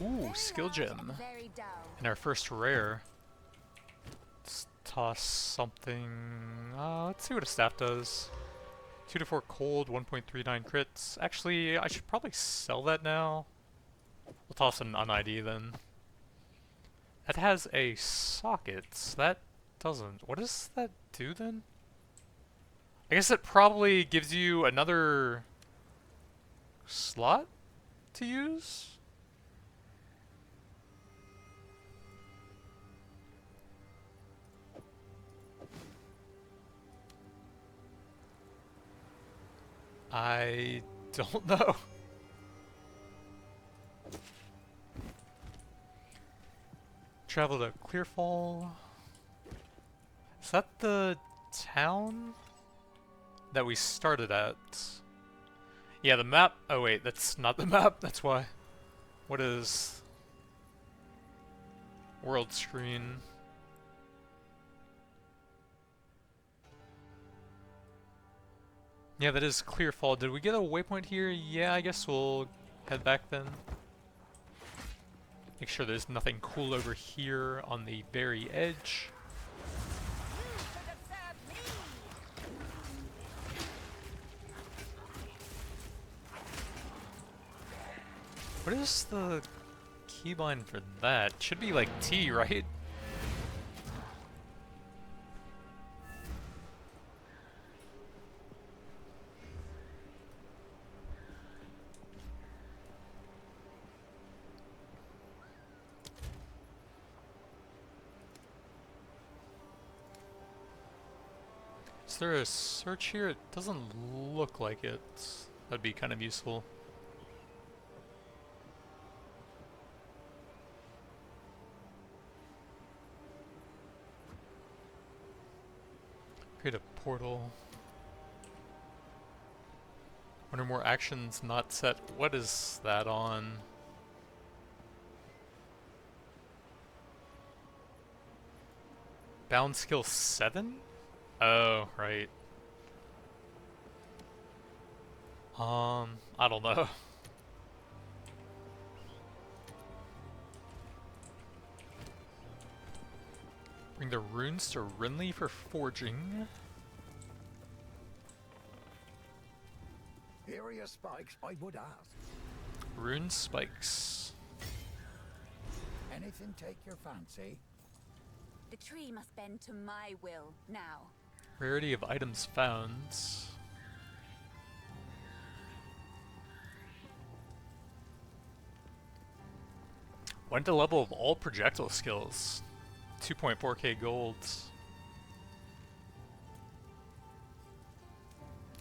Ooh, skill gem. Very dull. And our first rare. Let's toss something. Let's see what a staff does. 2 to 4 cold, 1.39 crits. Actually, I should probably sell that now. We'll toss an un-ID then. That has a socket. That doesn't. What does that do then? I guess it probably gives you another slot to use? I don't know. Travel to Clearfall. Is that the town that we started at? Yeah, the map. Oh wait, that's not the map. That's why. What is world screen? Yeah, that is Clearfall. Did we get a waypoint here? Yeah, I guess we'll head back then. Make sure there's nothing cool over here on the very edge. What is the keybind for that? Should be like T, right? Is there a search here? It doesn't look like it. That'd be kind of useful. Create a portal. One or more actions not set. What is that on? Bound skill 7? Oh, right. I don't know. Bring the runes to Rinley for forging. Here are your spikes, I would ask. Rune spikes. Anything take your fancy? The tree must bend to my will now. Rarity of items found. Went to level of all projectile skills. 2.4k gold.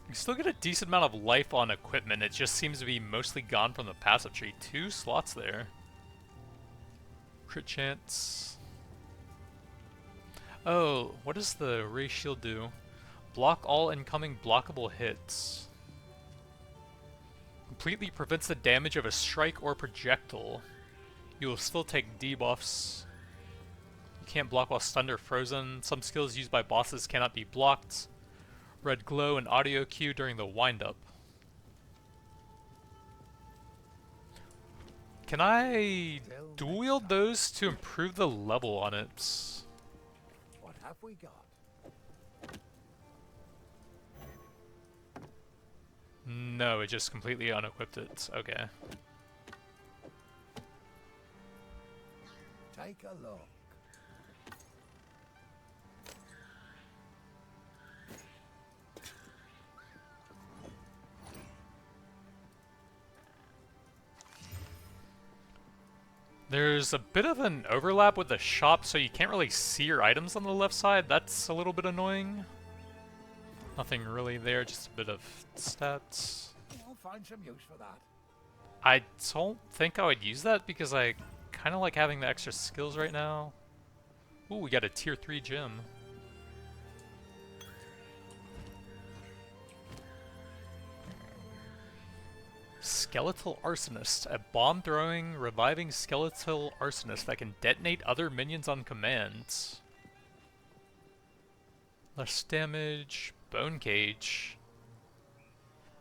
You still get a decent amount of life on equipment. It just seems to be mostly gone from the passive tree. 2 slots there. Crit chance. Oh, what does the Ray Shield do? Block all incoming blockable hits. Completely prevents the damage of a strike or projectile. You will still take debuffs. You can't block while stunned or frozen. Some skills used by bosses cannot be blocked. Red glow and audio cue during the wind-up. Can I dual wield those to improve the level on it? What have we got? No, it just completely unequipped it. Okay. Take a look. There's a bit of an overlap with the shop, so you can't really see your items on the left side. That's a little bit annoying. Nothing really there, just a bit of stats. I'll find some use for that. I don't think I would use that because I kind of like having the extra skills right now. Ooh, we got a tier 3 gem. Skeletal Arsonist, a bomb-throwing, reviving skeletal arsonist that can detonate other minions on command. Less damage, bone cage.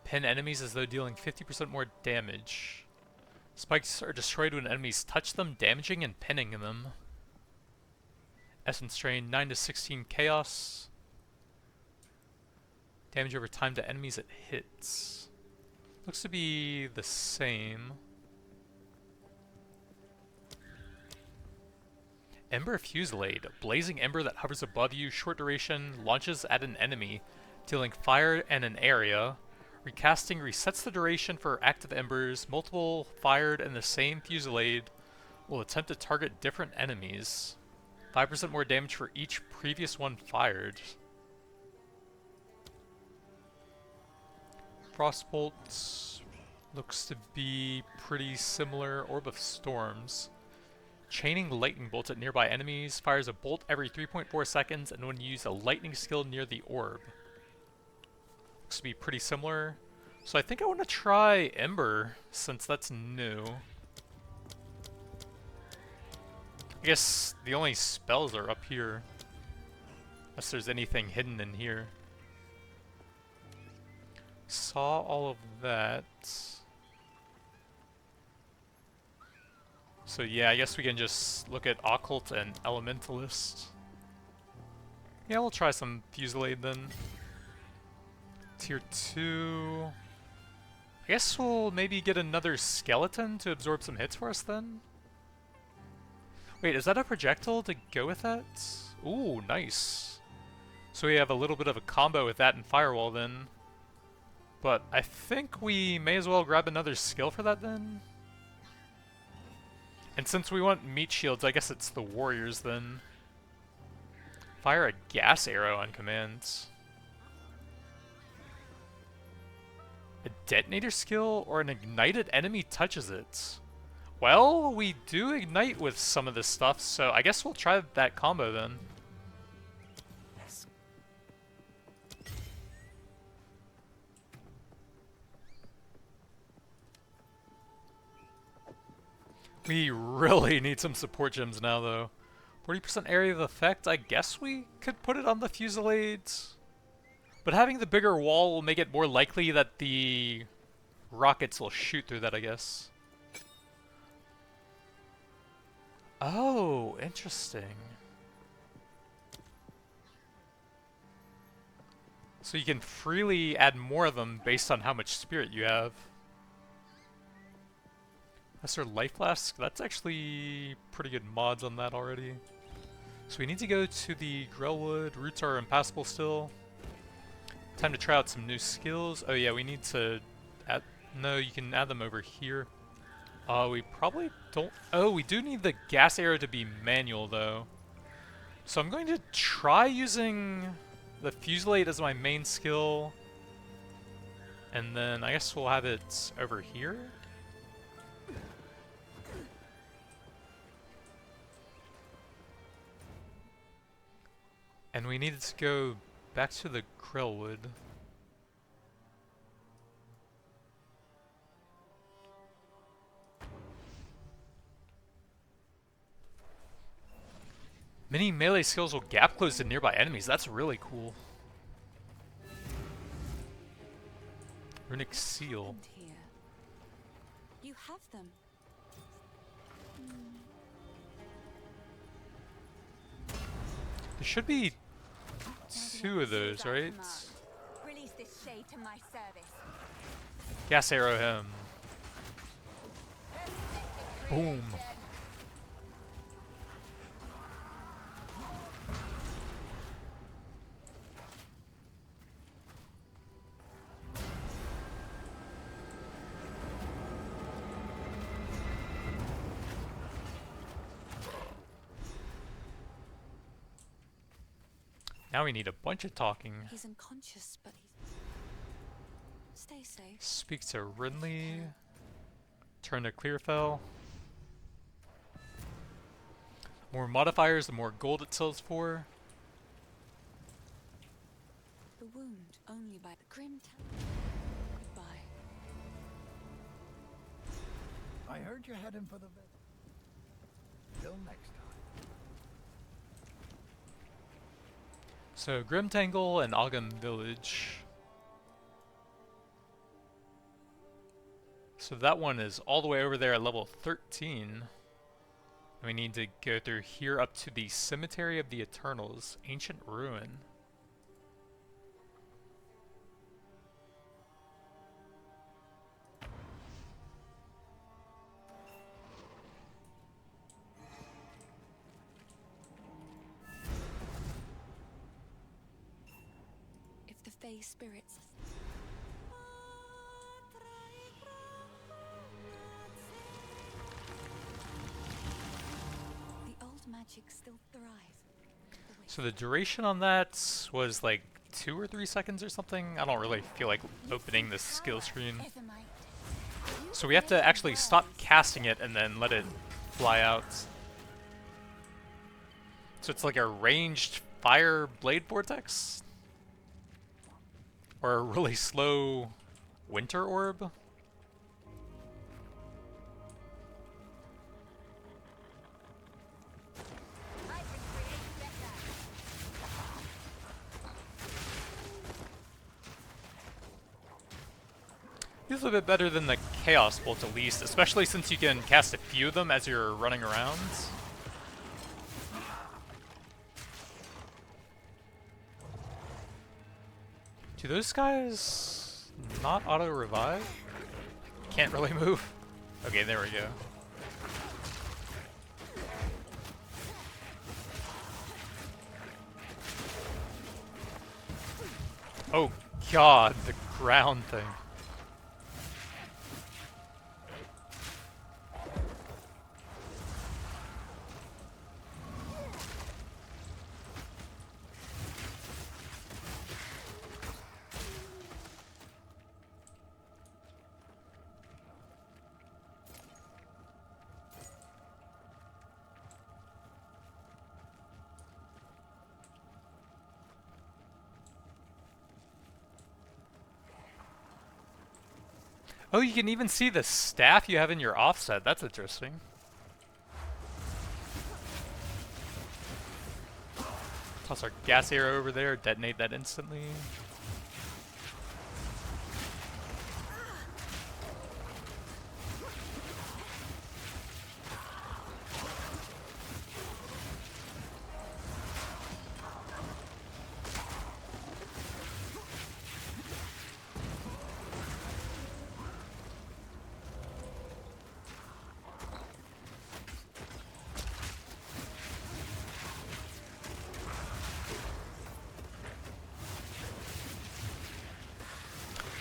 Pin enemies as though dealing 50% more damage. Spikes are destroyed when enemies touch them, damaging and pinning them. Essence Drain, 9 to 16 chaos. Damage over time to enemies it hits. Looks to be the same. Ember Fusillade, a blazing ember that hovers above you, short duration, launches at an enemy, dealing fire in an area. Recasting resets the duration for active embers. Multiple fired in the same fusillade will attempt to target different enemies. 5% more damage for each previous one fired. Frostbolt, Looks to be pretty similar. Orb of Storms. Chaining lightning bolts at nearby enemies. Fires a bolt every 3.4 seconds and when you use a lightning skill near the orb. Looks to be pretty similar. So I think I want to try Ember since that's new. I guess the only spells are up here. Unless there's anything hidden in here. Saw all of that. So yeah, I guess we can just look at Occult and Elementalist. Yeah, we'll try some Fusillade then. Tier 2... I guess we'll maybe get another Skeleton to absorb some hits for us then? Wait, is that a projectile to go with that? Ooh, nice. So we have a little bit of a combo with that and Firewall then. But I think we may as well grab another skill for that then. And since we want meat shields, I guess it's the warriors then. Fire a gas arrow on command. A detonator skill or an ignited enemy touches it. Well, we do ignite with some of this stuff, so I guess we'll try that combo then. We really need some support gems now, though. 40% area of effect, I guess we could put it on the Fusillades. But having the bigger wall will make it more likely that the rockets will shoot through that, I guess. Oh, interesting. So you can freely add more of them based on how much spirit you have. Lesser Life Flask, that's actually pretty good mods on that already. So we need to go to the Grellwood. Roots are impassable still. Time to try out some new skills. Oh yeah, we need to add... No, you can add them over here. We probably don't... Oh, we do need the gas arrow to be manual though. So I'm going to try using the Fusillade as my main skill. And then I guess we'll have it over here. And we needed to go back to the Grellwood. Many melee skills will gap close to nearby enemies. That's really cool. Runic Seal. Here. You have them. There should be two of those, right? Release this shade to my service. Gas arrow him. Boom. Now we need a bunch of talking. He's unconscious, but he's... Stay safe. Speak to Rinley. Turn to Clearfell. More modifiers, the more gold it sells for. The wound only by the grim Goodbye. I heard you're heading for the village. Till next time. So Grimtangle and Ogam Village. So that one is all the way over there at level 13. And we need to go through here up to the Cemetery of the Eternals, Ancient Ruin. If the Fey spirits... The old magic still thrives. So the duration on that was like 2 or 3 seconds or something. I don't really feel like opening this skill screen. So we have to actually stop casting it and then let it fly out. So it's like a ranged fire blade vortex? Or a really slow winter orb? Feels a bit better than the Chaos Bolt at least, especially since you can cast a few of them as you're running around. Do those guys not auto-revive? Can't really move. Okay, there we go. Oh god, the ground thing. Oh, you can even see the staff you have in your offset. That's interesting. Toss our gas arrow over there, detonate that instantly.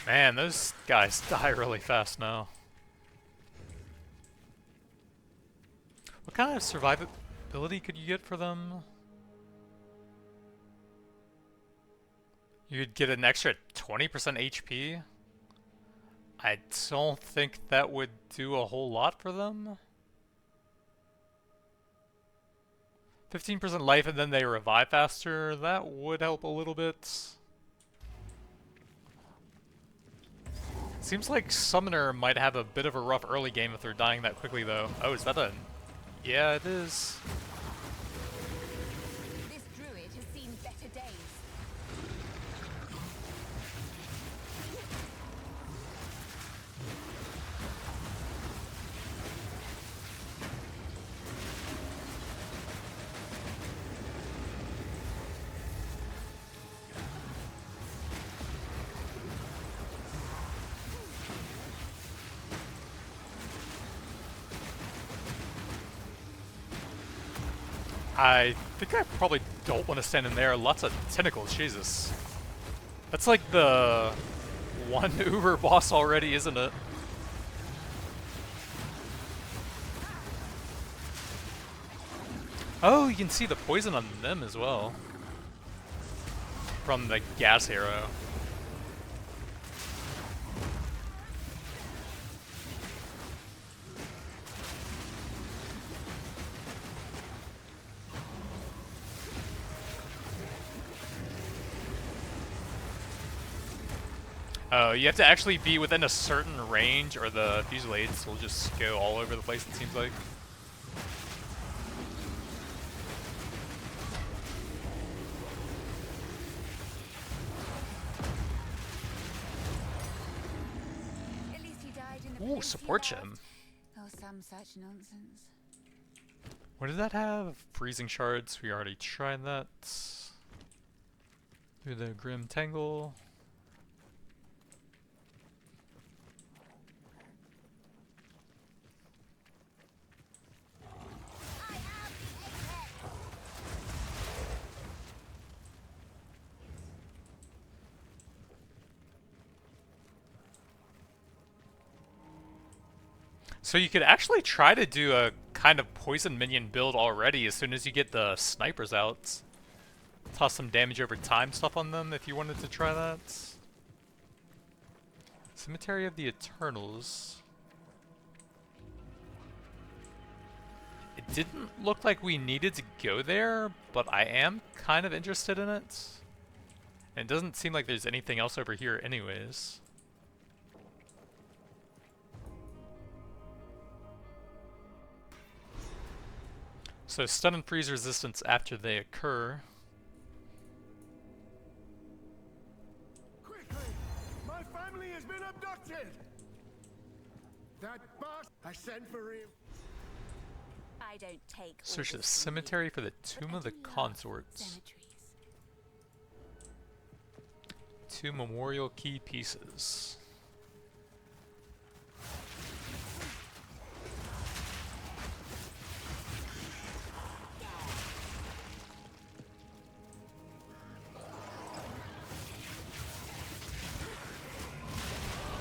Man, those guys die really fast now. What kind of survivability could you get for them? You'd get an extra 20% HP? I don't think that would do a whole lot for them. 15% life and then they revive faster, that would help a little bit. Seems like Summoner might have a bit of a rough early game if they're dying that quickly though. Oh, is that a... Yeah, it is. This druid has seen better days. I think I probably don't want to stand in there. Lots of tentacles, Jesus. That's like the one Uber boss already, isn't it? Oh, you can see the poison on them as well. From the gas arrow. Oh, you have to actually be within a certain range or the fusillades will just go all over the place, it seems like. At least he died in the Ooh, place he support loved. gem. Or some such nonsense. What did that have? Freezing shards, we already tried that. Do the Grim Tangle. So you could actually try to do a kind of poison minion build already as soon as you get the snipers out. Toss some damage over time stuff on them if you wanted to try that. Cemetery of the Eternals. didn't look like we needed to go there, but I am kind of interested in it. And it doesn't seem like there's anything else over here anyways. So stun and freeze resistance after they occur. Quickly! My family has been abducted! That bastard! I sent for him. I don't take Search the orders from you, cemetery for the but Tomb I of the do love Consorts. cemeteries. 2 memorial key pieces.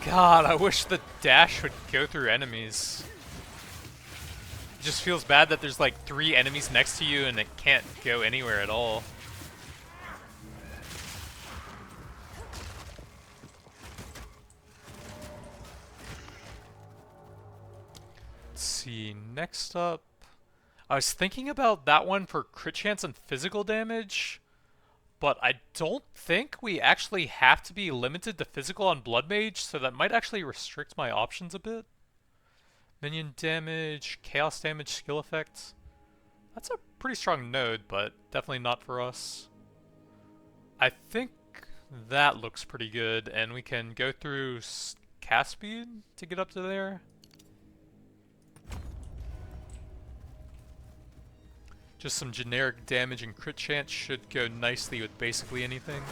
God, I wish the dash would go through enemies. It just feels bad that there's like 3 enemies next to you and it can't go anywhere at all. Let's see, next up, I was thinking about that one for crit chance and physical damage, but I don't think we actually have to be limited to physical on Blood Mage, so that might actually restrict my options a bit. Minion damage, chaos damage, skill effects. That's a pretty strong node, but definitely not for us. I think that looks pretty good, and we can go through cast speed to get up to there. Just some generic damage and crit chance should go nicely with basically anything.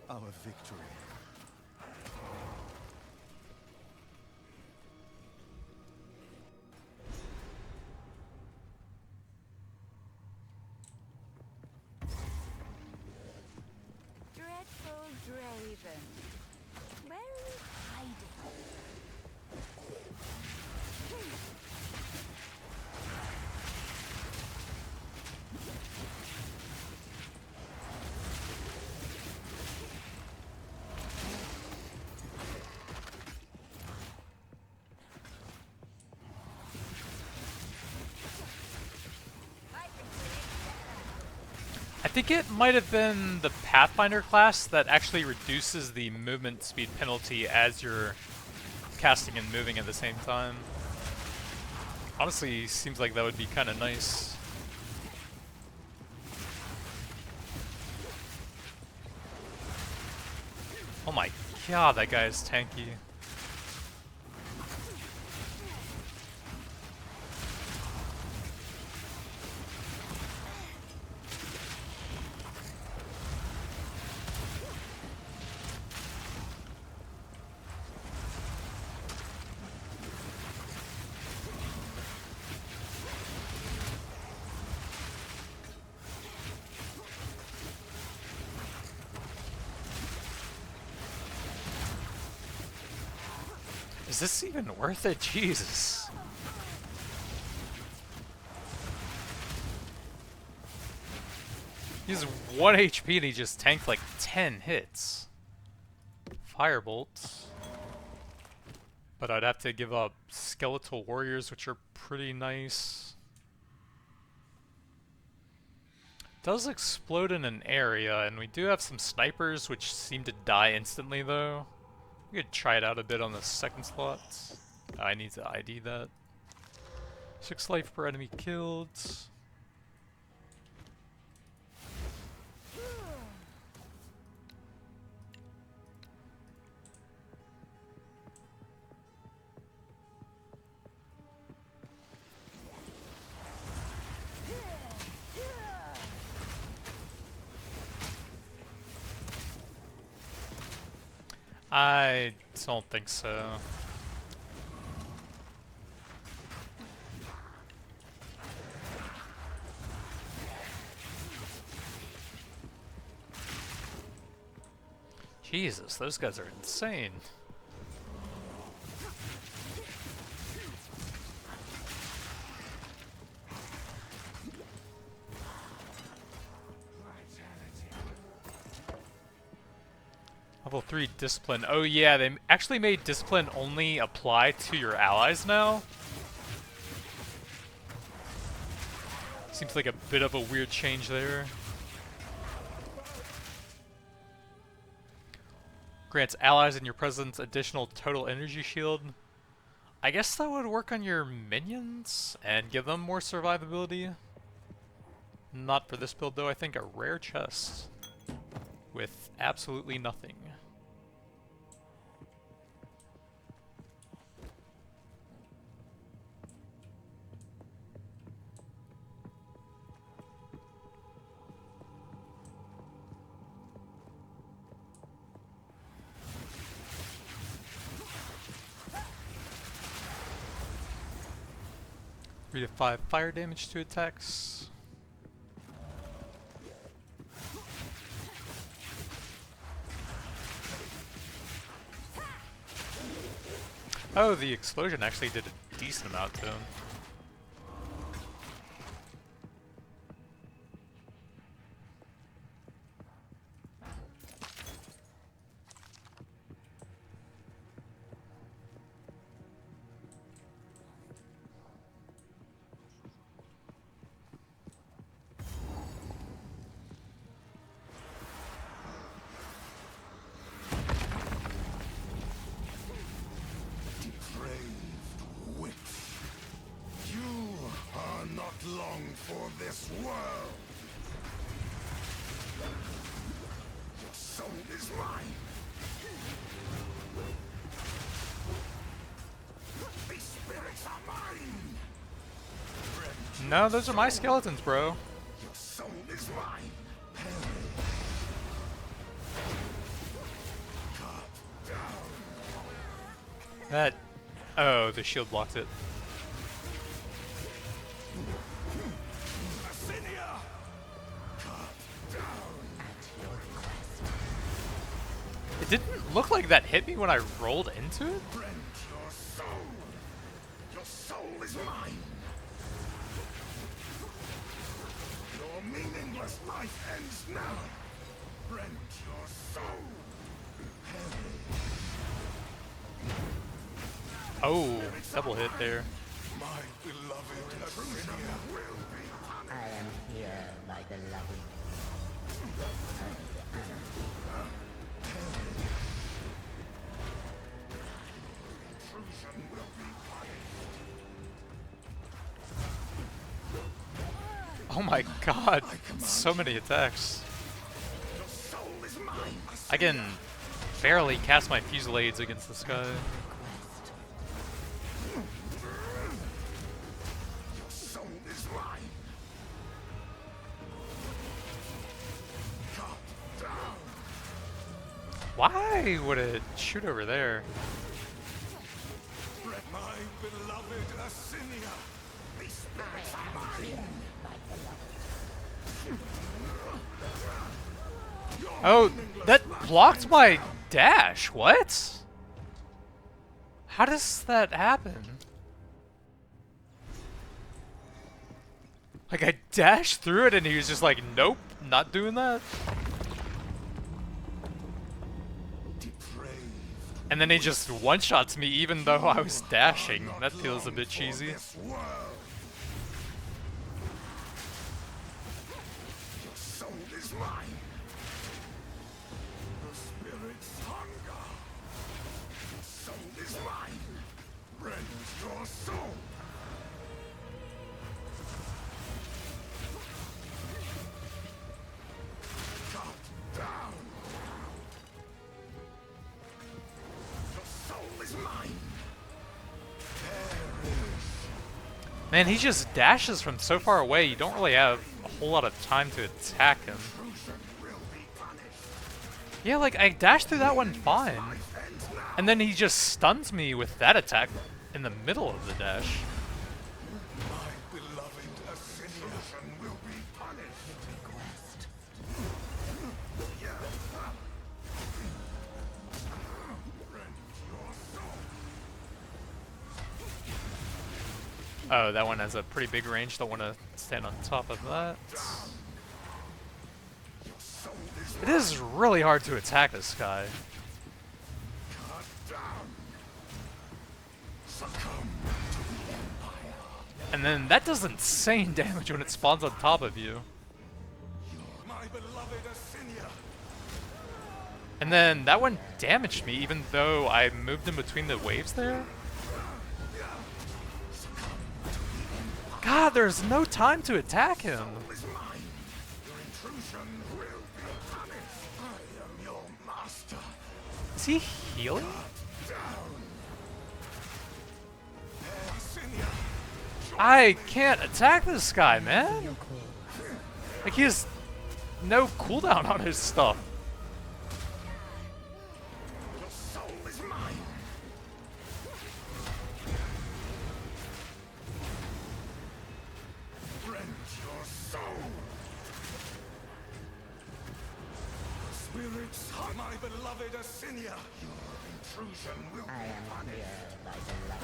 Our victory. Dreadful Draven. Where are you hiding? I think it might have been the Pathfinder class that actually reduces the movement speed penalty as you're casting and moving at the same time. Honestly, seems like that would be kind of nice. Oh my god, that guy is tanky. Is this even worth it? Jesus. He's 1 HP and he just tanked like 10 hits. Firebolt. But I'd have to give up Skeletal Warriors, which are pretty nice. Does explode in an area, and we do have some snipers which seem to die instantly though. We could try it out a bit on the second slot. I need to ID that. 6 life per enemy killed. I don't think so. Jesus, those guys are insane. Level 3 discipline. Oh yeah, they actually made discipline only apply to your allies now. Seems like a bit of a weird change there. Grants allies in your presence additional total energy shield. I guess that would work on your minions and give them more survivability. Not for this build though, I think a rare chest with absolutely nothing. Read 5 fire damage to attacks. Oh, the explosion actually did a decent amount to him. Long for this world. Your soul is mine. These spirits are mine. No, those are my skeletons, bro. Your soul is mine. Cut down. That. Oh, the shield blocked it. It didn't look like that hit me when I rolled into it. Rend your soul. Your soul is mine. Your meaningless life ends now. Rend your soul. Oh, double hit there. My beloved Athenia will be punished. I am here, my beloved. Intrusion will be punished. Oh my god, so many attacks. Your soul is mine. I can barely cast my fusillades against this guy. Your soul is mine. Cut down. Why would it shoot over there? My beloved Athenia. These spirits are mine. Oh, that blocked my dash. What? How does that happen? Like, I dashed through it and he was just like, nope, not doing that. And then he just one-shots me even though I was dashing. That feels a bit cheesy. Your soul is mine. The spirit's hunger. Your soul is mine. Rend your soul. Cut down. Your soul is mine. Man, he just dashes from so far away, you don't really have a whole lot of time to attack him. Yeah, like, I dashed through that one fine. And then he just stuns me with that attack in the middle of the dash. My beloved Athenia will be punished. Rend your soul. Oh, that one has a pretty big range. Don't want to stand on top of that. Your soul is It is really hard to attack this guy. And then that does insane damage when it spawns on top of you. My beloved Asinia. And then that one damaged me even though I moved in between the waves there. God, there's no time to attack him. Is mine. Your intrusion will be punished. I am your master. Is he healing? Asinia. I can't attack this guy, man. Like, he has no cooldown on his stuff. Your soul is mine. Rend your soul. Spirits, my beloved Asinia. Your intrusion will I be am punished. here by the light.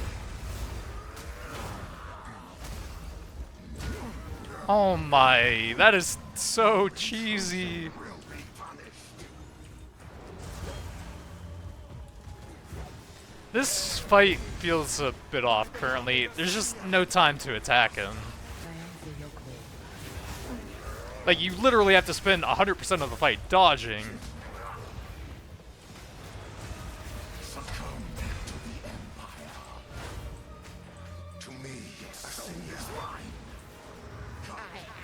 Oh my, that is so cheesy. Will be punished. This fight feels a bit off currently. There's just no time to attack him. Like, you literally have to spend 100% of the fight dodging. Succumb to the Empire. To me, Asinia is mine. Cut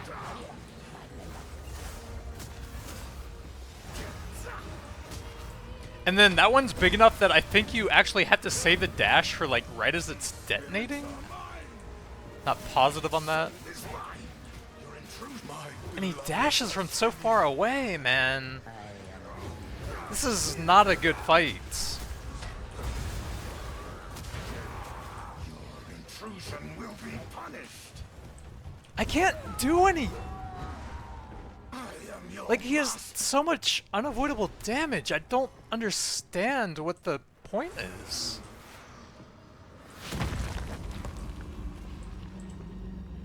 down. And then that one's big enough that I think you actually have to save the dash for, like, right as it's detonating? Not positive on that. Is mine. Your intrusion, my And he dashes from so far away, man. This is not a good fight. Your intrusion will be punished. I can't do any. I am your Like, he has master. so much unavoidable damage. I don't understand what the point is.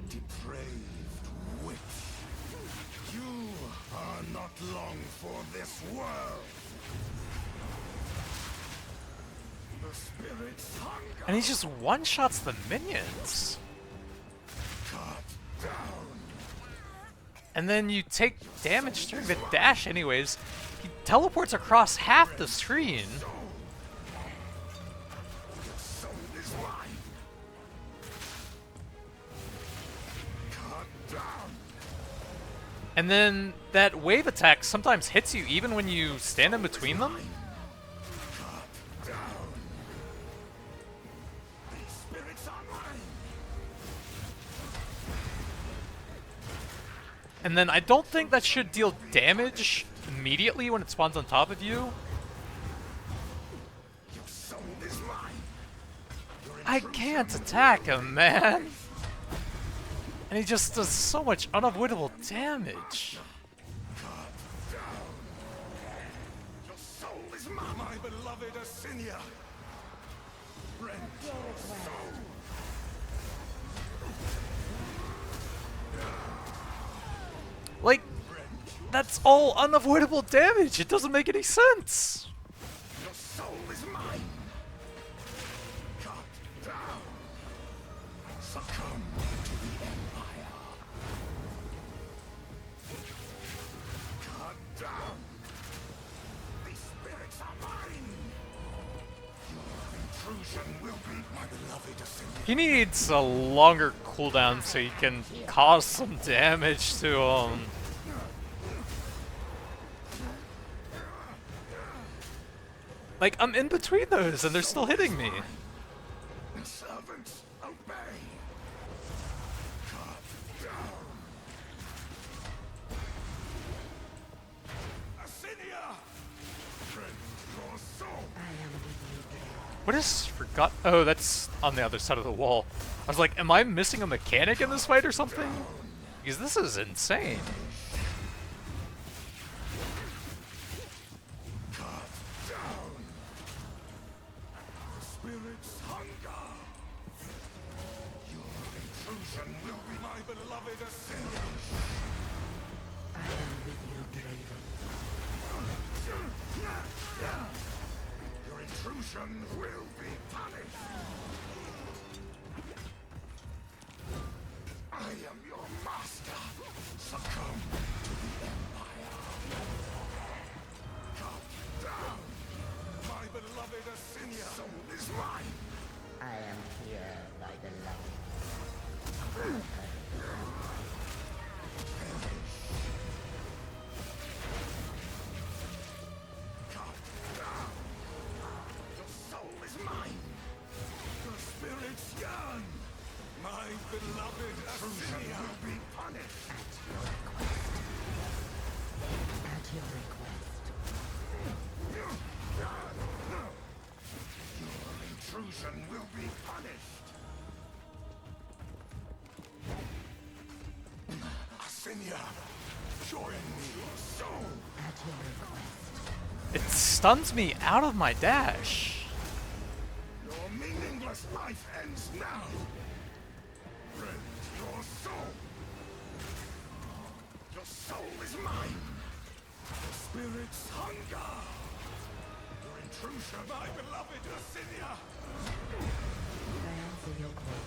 Depraved witch. You are not long for this world. The spirit's hunger. And he just one-shots the minions. Cut down. And then you take damage during the dash anyways. He teleports across half the screen. Soul is mine. Cut down. And then that wave attack sometimes hits you even when you stand in between them. Cut down. These spirits are mine. And then I don't think that should deal damage immediately when it spawns on top of you. Your soul is mine. Your I can't attack him, man. And he just does so much unavoidable damage. Your soul is mine. My beloved Asinia. Rend your soul. Like, that's all unavoidable damage. It doesn't make any sense. Your soul is mine. Cut down. Succumb to the Empire. Cut down. These spirits are mine. Your intrusion will be my beloved Asinia. He needs a longer cooldown so he can cause some damage to him. Like, I'm in between those and they're still hitting me. Servants, obey. Cut down. Asinia! Rend your soul. What is forgot? Oh, that's on the other side of the wall. I was like, am I missing a mechanic in this fight or something? Because this is insane. Cut down. The spirit's hunger. Your intrusion will be my beloved Asinia. I am with you, Draven. Your intrusion will be punished. I am your master. Succumb to the Empire. Come down, my beloved Asinia. Soul is mine. I am here by the light. Come down. Your soul is mine. The spirits yearn. My beloved Asinia will be punished. At your request. Your intrusion will be punished. Asinia, join me. Soul. At your request. It stuns me out of my dash. Your meaningless life ends now. Rend your soul. Your soul is mine. The spirit's hunger. Your intrusion, my beloved Asinia. I answer your call.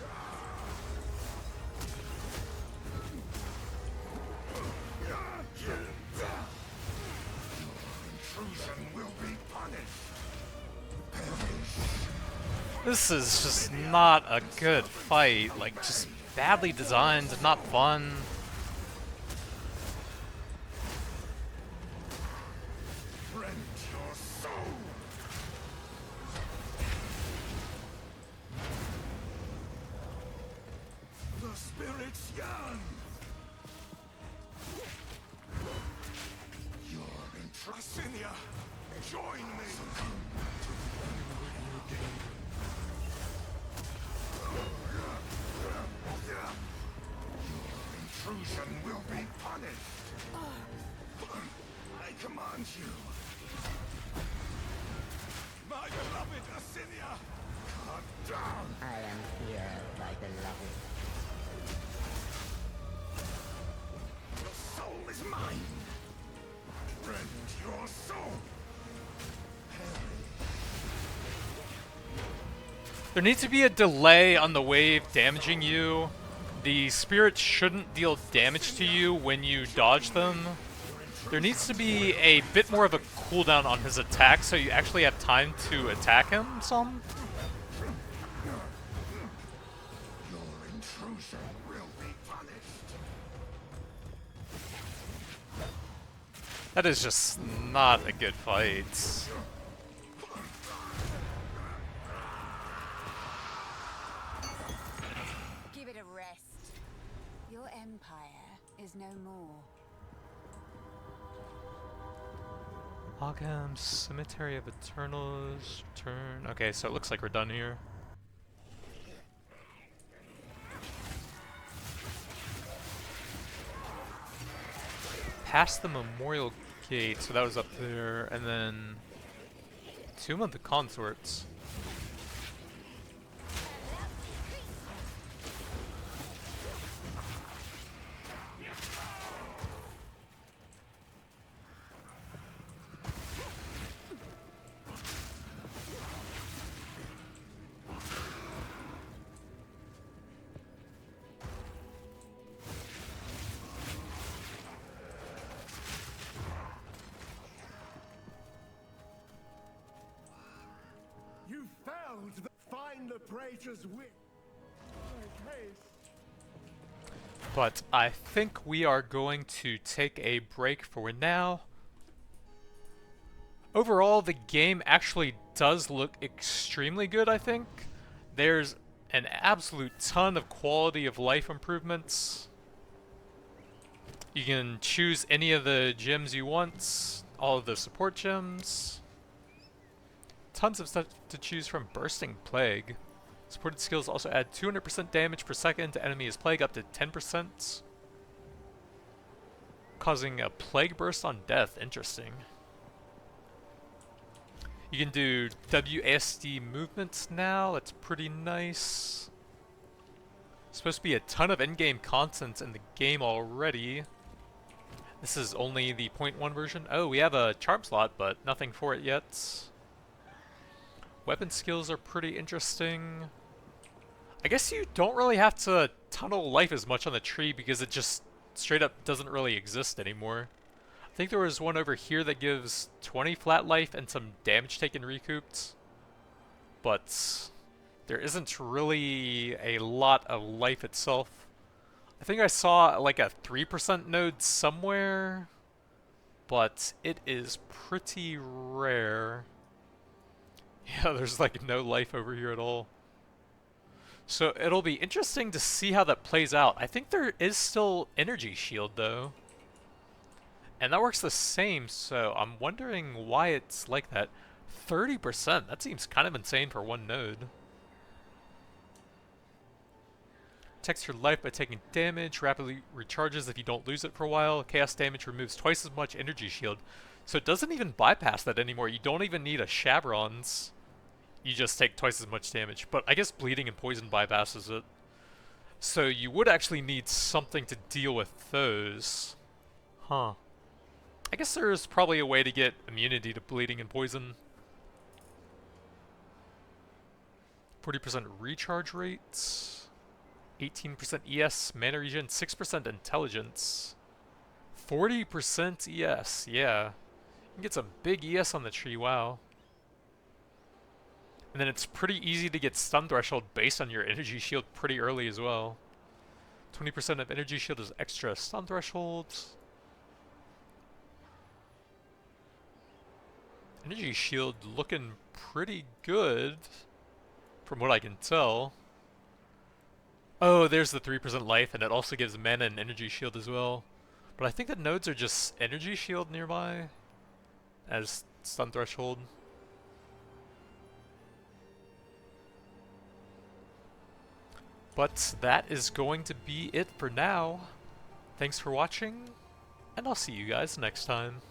Your intrusion will be punished. This is just not a good fight. Like, just badly designed, not fun. Rend your soul. The spirits yearn. Your Asinia, join me. Your intrusion will be punished. I command you. My beloved Asinia, come down. I am here by the light. Your soul is mine. Rend your soul. There needs to be a delay on the wave damaging you. The spirits shouldn't deal damage to you when you dodge them. There needs to be a bit more of a cooldown on his attack so you actually have time to attack him some. Your intrusion will be punished. That is just not a good fight. Give it a rest. Your empire is no more. Ogham, Cemetery of Eternals, turn. Okay, so it looks like we're done here. Past the Memorial Gate, so that was up there, and then Tomb of the Consorts. You failed. Find the praetor's wit. Make haste. But I think we are going to take a break for now. Overall, the game actually does look extremely good, I think. There's an absolute ton of quality of life improvements. You can choose any of the gems you want, all of the support gems. Tons of stuff to choose from. Bursting Plague. Supported skills also add 200% damage per second to enemies plague up to 10%. Causing a plague burst on death. Interesting. You can do WASD movements now. That's pretty nice. Supposed to be a ton of in-game content in the game already. This is only the 0.1 version. Oh, we have a charm slot, but nothing for it yet. Weapon skills are pretty interesting. I guess you don't really have to tunnel life as much on the tree because it just straight up doesn't really exist anymore. I think there was one over here that gives 20 flat life and some damage taken recouped. But there isn't really a lot of life itself. I think I saw like a 3% node somewhere, but it is pretty rare. Yeah, there's like no life over here at all. So it'll be interesting to see how that plays out. I think there is still energy shield though. And that works the same, so I'm wondering why it's like that. 30%, that seems kind of insane for one node. Protects your life by taking damage, rapidly recharges if you don't lose it for a while. Chaos damage removes twice as much energy shield. So it doesn't even bypass that anymore. You don't even need a Chevron's. You just take twice as much damage. But I guess bleeding and poison bypasses it. So you would actually need something to deal with those. Huh. I guess there is probably a way to get immunity to bleeding and poison. 40% recharge rates. 18% ES, mana regen, 6% intelligence. 40% ES, yeah. You can get some big ES on the tree, wow. And then it's pretty easy to get stun threshold based on your energy shield pretty early as well. 20% of energy shield is extra stun threshold. Energy shield looking pretty good from what I can tell. Oh, there's the 3% life, and it also gives mana and energy shield as well. But I think the nodes are just energy shield nearby as stun threshold. But that is going to be it for now. Thanks for watching, and I'll see you guys next time.